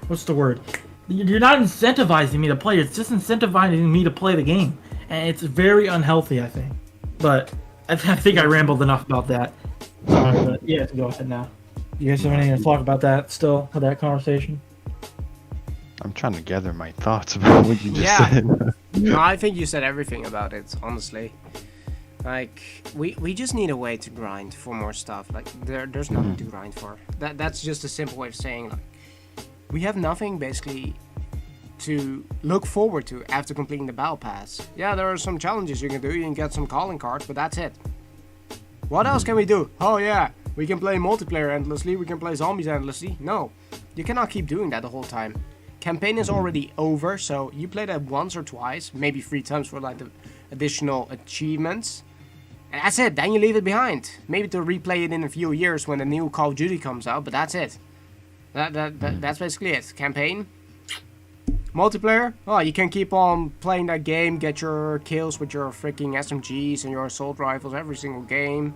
what's the word? You're not incentivizing me to play. It's just incentivizing me to play the game, and it's very unhealthy, I think. But I think I rambled enough about that. But yeah, go ahead now. You guys have anything to talk about that still? Of that conversation? I'm trying to gather my thoughts about what you just said. No, I think you said everything about it, honestly. Like, we just need a way to grind for more stuff. Like, there's nothing to grind for. That's just a simple way of saying, like, we have nothing, basically, to look forward to after completing the Battle Pass. Yeah, there are some challenges you can do. You can get some calling cards, but that's it. What else can we do? Oh, yeah, we can play multiplayer endlessly. We can play zombies endlessly. No, you cannot keep doing that the whole time. Campaign is already over, so you play that once or twice, maybe 3 times for like the additional achievements. And that's it, then you leave it behind. Maybe to replay it in a few years when the new Call of Duty comes out, but that's it. That's basically it. Campaign. Multiplayer, oh, you can keep on playing that game, get your kills with your freaking SMGs and your assault rifles every single game.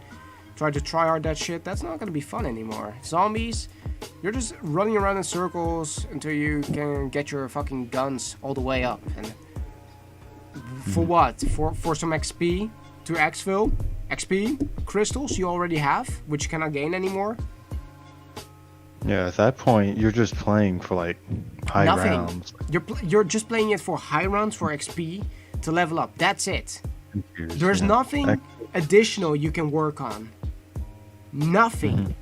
Try to tryhard that shit, that's not gonna be fun anymore. Zombies, you're just running around in circles until you can get your fucking guns all the way up. And for what? For some XP to exfil? XP? Crystals you already have, which you cannot gain anymore? Yeah, at that point, you're just playing for like high rounds. You're just playing it for high rounds, for XP, to level up. That's it. There's nothing additional you can work on. Nothing.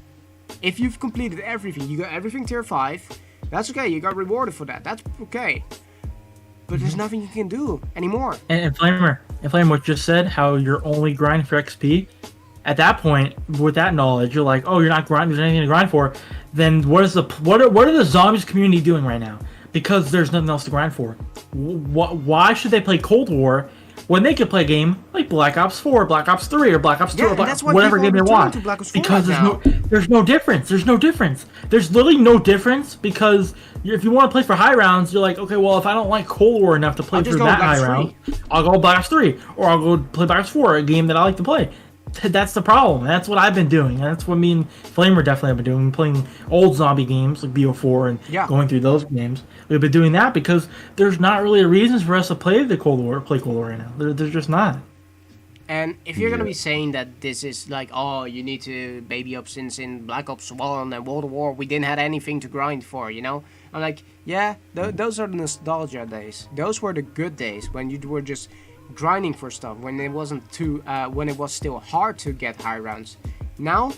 If you've completed everything, you got everything tier 5, that's okay, you got rewarded for that, that's okay. But there's nothing you can do anymore. And Flamer, what you just said, how you're only grinding for XP, at that point, with that knowledge, you're like, oh, you're not grinding, there's anything to grind for, then what are the zombies community doing right now? Because there's nothing else to grind for. Why should they play Cold War when they could play a game like Black Ops 4, Black Ops 3, or Black Ops 2, or whatever game they want? Because there's no difference. There's no difference. There's literally no difference because if you want to play for high rounds, you're like, okay, well, if I don't like Cold War enough to play through that high round, I'll go Black Ops 3, or I'll go play Black Ops 4, a game that I like to play. That's the problem. That's what I've been doing. And that's what me and Flamer definitely have been doing. Playing old zombie games like BO4 and going through those games. We've been doing that because there's not really a reason for us to play Cold War right now. There's just not. And if you're gonna be saying that this is like, oh, you need to baby up since in Black Ops 1 and World War, we didn't have anything to grind for, you know? I'm like, yeah, those are the nostalgia days. Those were the good days when you were just grinding for stuff, when it wasn't when it was still hard to get high rounds. Now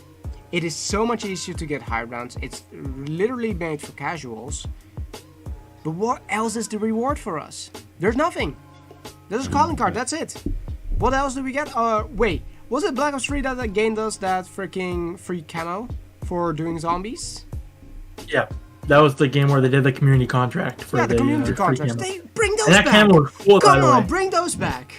it is so much easier to get high rounds. It's literally made for casuals. But what else is the reward for us? There's nothing. There's a calling card. That's it. What else did we get? Wait. Was it Black Ops 3 that gained us that freaking free camo for doing zombies? Yeah. That was the game where they did the community contract for the community contracts. They bring those and that back. Camo was cool, Come by the on, way. bring those back.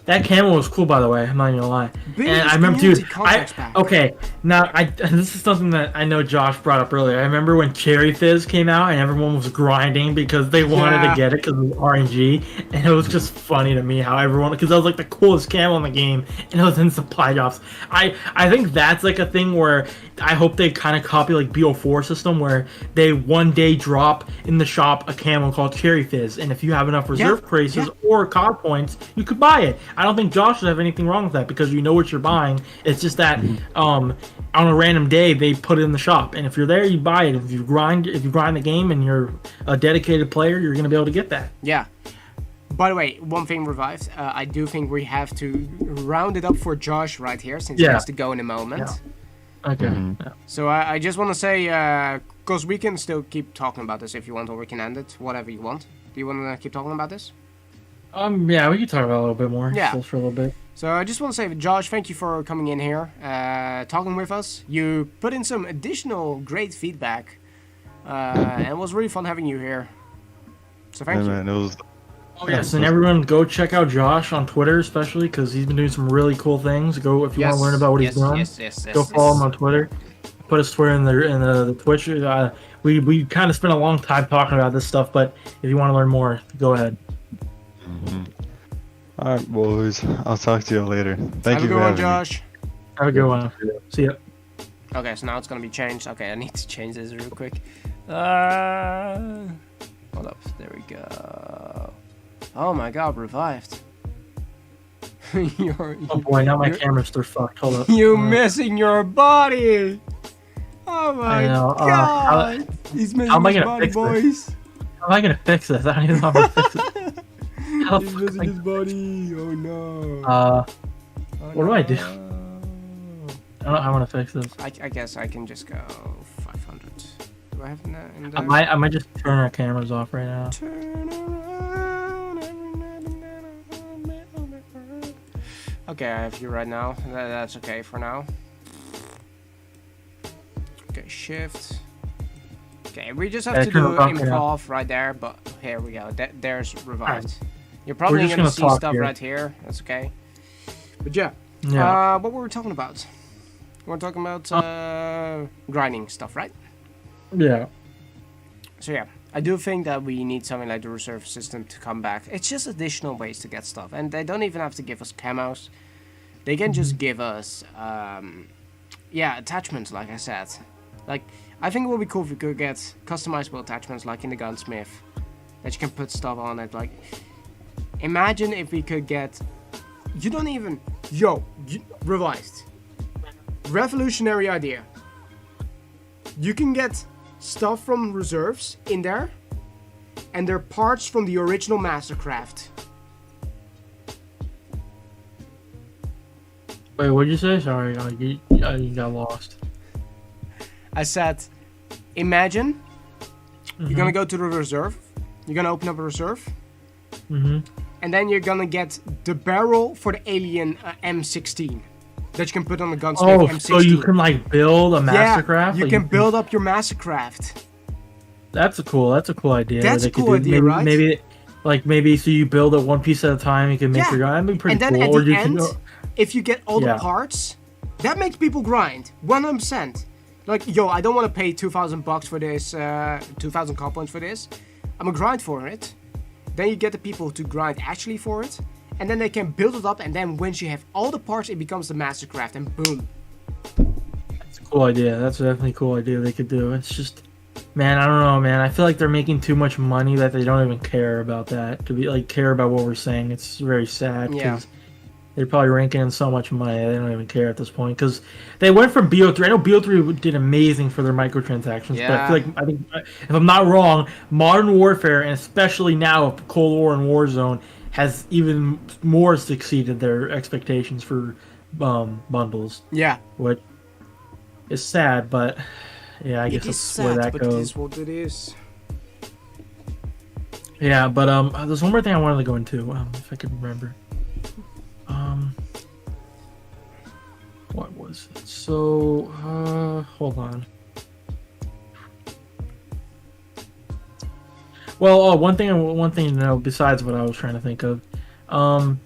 That camo was cool, by the way. I'm not even gonna lie. Bring and those I remember, community dude. contracts back. Okay, now this is something that I know Josh brought up earlier. I remember when Cherry Fizz came out and everyone was grinding because they wanted to get it because it was RNG, and it was just funny to me how everyone, because that was like the coolest camo in the game, and it was in supply drops. I think that's like a thing where I hope they kind of copy like BO4 system where they one day drop in the shop a camo called Cherry Fizz, and if you have enough reserve crazes or COD points, you could buy it. I don't think Josh would have anything wrong with that because you know what you're buying. It's just that on a random day they put it in the shop, and if you're there, you buy it. If you grind the game and you're a dedicated player, you're gonna be able to get that. Yeah. By the way, one thing revived. I do think we have to round it up for Josh right here since he has to go in a moment. Yeah. Okay. Yeah. So I just want to say, because we can still keep talking about this if you want, or we can end it, whatever you want. Do you want to keep talking about this? Yeah, we can talk about it a little bit more. Yeah. Just for a little bit. So I just want to say, Josh, thank you for coming in here, talking with us. You put in some additional great feedback, and it was really fun having you here. So thank you. Man, it was. Oh yes, and everyone go check out Josh on Twitter, especially because he's been doing some really cool things. Go if you want to learn about what he's doing. Go follow him on Twitter. Put his Twitter in the Twitch. We kind of spent a long time talking about this stuff, but if you want to learn more, go ahead. All right, boys. I'll talk to you later. Thank you Have a good for one, having me. Josh. Have a good one. See ya. Okay, so now it's gonna be changed. Okay, I need to change this real quick. Hold up. There we go. Oh my God, revived. Oh boy, now my camera's still fucked. Hold up. You missing your body. Oh my God. He's missing his body, boys. How am I gonna fix this? I don't even know how to fix it. He's missing his body. Oh no. What do I do? I don't know how I want to fix this. I guess I can just go 500. Do I have that in there? I might just turn our cameras off right now. Turn around every night and then. Okay, I have you right now. That's okay for now. Okay, shift. Okay, we just have to do improv right there, but here we go. There's revived. You're probably gonna see stuff right here. That's okay. But yeah. What were we talking about? We're talking about grinding stuff, right? Yeah. So yeah, I do think that we need something like the reserve system to come back. It's just additional ways to get stuff, and they don't even have to give us camos. They can just give us, attachments, like I said. Like, I think it would be cool if we could get customizable attachments, like in the gunsmith, that you can put stuff on it. Like, imagine if we could get, revised, revolutionary idea. You can get stuff from reserves in there, and they're parts from the original Mastercraft. Wait, what'd you say? Sorry, you got lost. I said, imagine you're gonna go to the reserve, you're gonna open up a reserve, and then you're gonna get the barrel for the alien M16 that you can put on the gunsmith M16. So you can like build a Mastercraft? Yeah, you can build up your Mastercraft. That's a cool idea. That's a cool idea, right? Maybe so you build it one piece at a time, you can make your gun. That'd be pretty cool. And then at the end, if you get all the parts, that makes people grind 100%. Like, I don't want to pay $2,000 for this, 2,000 COD points for this. I'm gonna grind for it. Then you get the people to grind actually for it, and then they can build it up. And then once you have all the parts, it becomes the Mastercraft, and boom. That's a cool idea. That's definitely a cool idea they could do. It's just, man, I don't know, man. I feel like they're making too much money that they don't even care about that. To be like care about what we're saying, it's very sad. Yeah. They're probably ranking in so much money they don't even care at this point because they went from BO3. I know BO3 did amazing for their microtransactions, but I think if I'm not wrong, Modern Warfare and especially now Cold War and Warzone has even more succeeded their expectations for bundles. Yeah, what is sad, but yeah, I guess that's where that goes. It is what it is. Yeah, but there's one more thing I wanted to go into, if I could remember. What was it? So, hold on. Well, one thing to know besides what I was trying to think of, a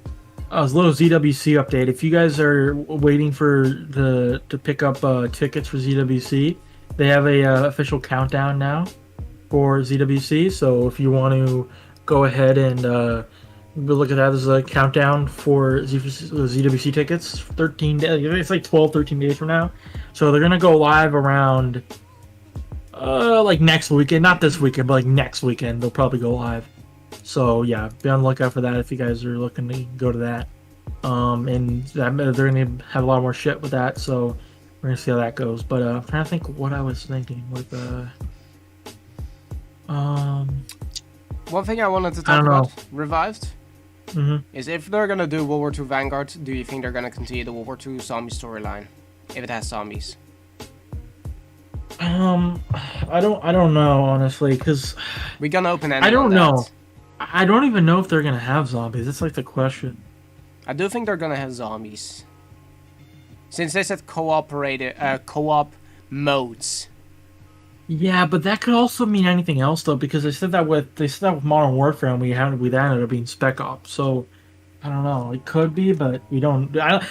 little ZWC update. If you guys are waiting to pick up tickets for ZWC, they have a official countdown now for ZWC. So if you want to go ahead and look at that, there's a countdown for ZWC tickets. 13 days. It's like 12, 13 days from now. So they're gonna go live around like next weekend, not this weekend, but like next weekend. They'll probably go live. So yeah, be on the lookout for that if you guys are looking to go to that. And they're gonna have a lot more shit with that. So we're gonna see how that goes. But I'm trying to think what I was thinking with One thing I wanted to talk about, Revived, is if they're gonna do World War II Vanguard, do you think they're gonna continue the World War II zombie storyline if it has zombies? I don't know honestly, because we're gonna open. I don't know. I don't even know if they're gonna have zombies. That's like the question. I do think they're gonna have zombies, since they said co-op modes. Yeah, but that could also mean anything else though, because they said that with Modern Warfare, and we ended up being Spec Ops. So I don't know. It could be, but we don't. I'm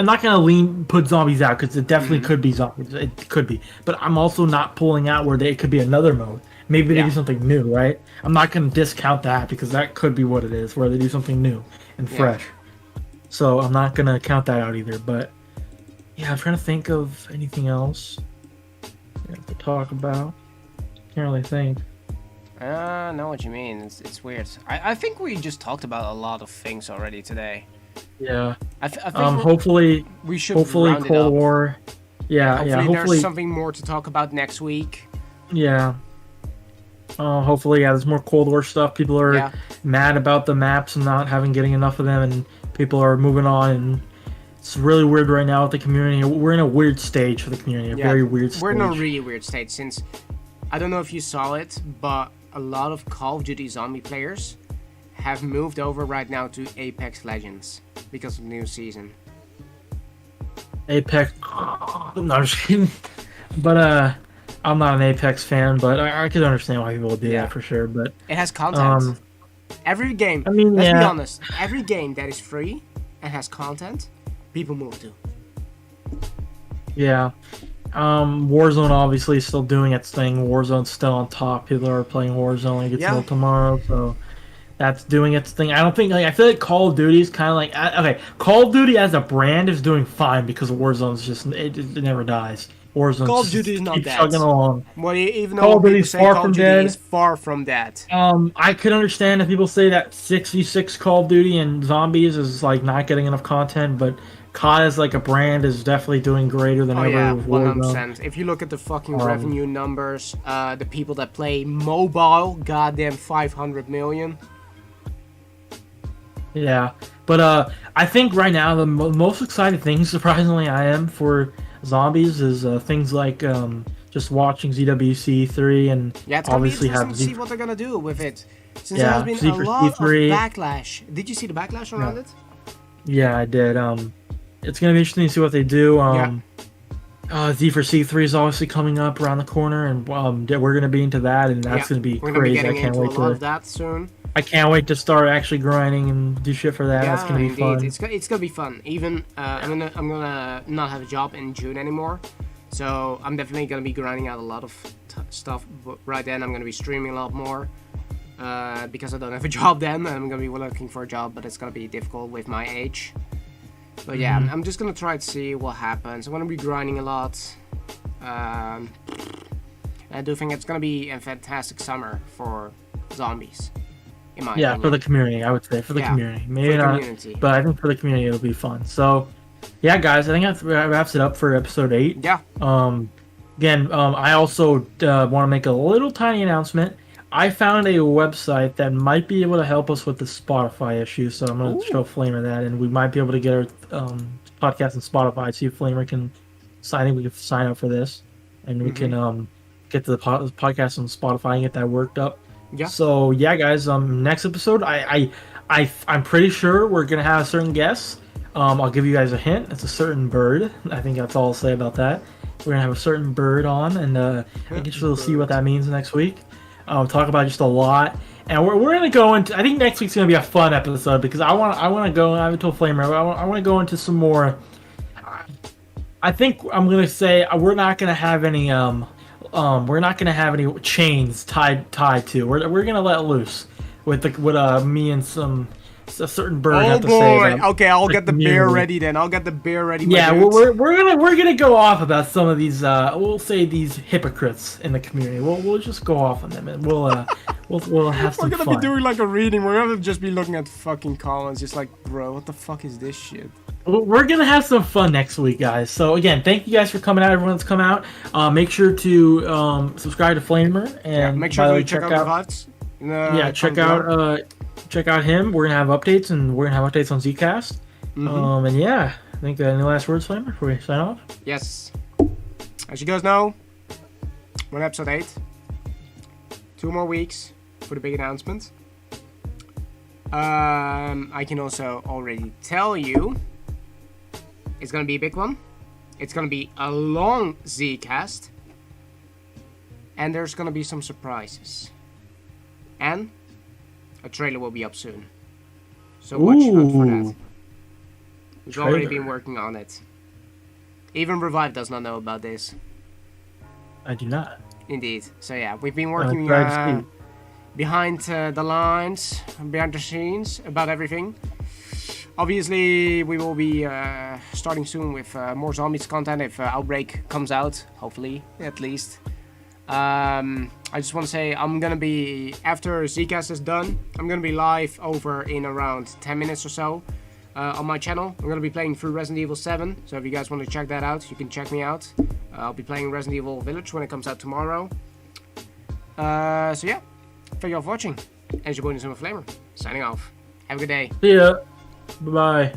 not gonna put zombies out because it definitely could be zombies. It could be, but I'm also not pulling out where it could be another mode. Maybe they do something new, right? I'm not gonna discount that because that could be what it is, where they do something new and fresh. So I'm not gonna count that out either. But yeah, I'm trying to think of anything else we have to talk about. Can't really think. I know what you mean. It's weird. I think we just talked about a lot of things already today. Yeah. I think hopefully we should hopefully round Cold War. Yeah, hopefully there's something more to talk about next week. Yeah. Hopefully, there's more Cold War stuff. People are mad about the maps and not getting enough of them, and people are moving on. And it's really weird right now with the community. We're in a weird stage for the community. A very weird stage. We're in a really weird stage since I don't know if you saw it, but a lot of Call of Duty zombie players have moved over right now to Apex Legends because of the new season. Apex. I'm not just kidding. But I'm not an Apex fan, but I could understand why people would do that for sure. But it has content. Every game. I mean, let's be honest. Every game that is free and has content, people move to. Yeah. Warzone obviously is still doing its thing. Warzone's still on top. People are playing Warzone like it's no tomorrow, so that's doing its thing. I don't think I feel like Call of Duty is kind of like okay. Call of Duty as a brand is doing fine because Warzone's just it never dies. Warzone Call of Duty is not dead. Chugging along. Well, even though Call of Duty is far from dead. Is far from that. I could understand if people say that 66 Call of Duty and Zombies is like not getting enough content, but COD as like a brand is definitely doing greater than ever. Yeah, 100%. If you look at the fucking revenue numbers, the people that play mobile, goddamn 500 million. Yeah, but I think right now the most excited thing, surprisingly, I am for Zombies is things like just watching ZWC 3 and it's obviously gonna be interesting to see what they're gonna do with it. Since there has been Z a lot of C3. backlash. Did you see the backlash around it? Yeah, I did. It's gonna be interesting to see what they do. Z for C3 is obviously coming up around the corner, and we're gonna be into that, and that's gonna be crazy. I can't wait to that soon. I can't wait to start actually grinding and do shit for that. That's gonna be fun. It's gonna be fun. Even I'm gonna not have a job in June anymore, so I'm definitely gonna be grinding out a lot of stuff. But right then, I'm gonna be streaming a lot more because I don't have a job then. I'm gonna be looking for a job, but it's gonna be difficult with my age. But yeah, I'm just gonna try to see what happens. I'm gonna be grinding a lot. I do think it's gonna be a fantastic summer for zombies. In my opinion. For the community, I would say for the community. Maybe not, but I think for the community it'll be fun. So, yeah, guys, I think that wraps it up for episode 8. Yeah. Again, I also want to make a little tiny announcement. I found a website that might be able to help us with the Spotify issue, so I'm going to show Flamer that, and we might be able to get our podcast on Spotify. See if Flamer can sign up for this, and we can get to the podcast on Spotify and get that worked up. Yeah. So yeah, guys. Next episode, I'm pretty sure we're gonna have a certain guest. I'll give you guys a hint. It's a certain bird. I think that's all I'll say about that. We're gonna have a certain bird on, and I guess we'll see what that means next week. Talk about just a lot, and we're gonna go into. I think next week's gonna be a fun episode because I want to go. I haven't told Flamer. I want to go into some more. I think I'm gonna say we're not gonna have any chains tied to. We're gonna let loose with me and a certain bird have to say. Okay, I'll get the beer ready then. I'll get the beer ready. Yeah, we're gonna go off about some of these. We'll say these hypocrites in the community. We'll just go off on them and we'll have some fun. We're gonna be doing like a reading. We're gonna just be looking at fucking comments, just like, bro, what the fuck is this shit? We're gonna have some fun next week, guys. So again, thank you guys for coming out. Everyone that's come out. Make sure to subscribe to Flamer and make sure to check out Revives. Check out him. We're gonna have updates, and we're gonna have updates on Zcast. And yeah, I think any last words, Flamer, before we sign off? Yes. As you guys know, we're on episode 8. 2 more weeks for the big announcement. I can also already tell you it's gonna be a big one. It's gonna be a long Zcast, and there's gonna be some surprises, and a trailer will be up soon. So watch out for that. We've already been working on it. Even Revive does not know about this. I do not. Indeed. So yeah, we've been working behind the lines, behind the scenes about everything. Obviously, we will be starting soon with more zombies content if Outbreak comes out, hopefully, at least. I just want to say I'm gonna be, after Zcast is done, I'm gonna be live over in around 10 minutes or so on my channel. I'm gonna be playing through Resident Evil 7, so if you guys want to check that out, you can check me out. I'll be playing Resident Evil Village when it comes out tomorrow. So yeah, thank you all for watching. And it's your boy, Flamer, signing off. Have a good day. See ya. Bye-bye.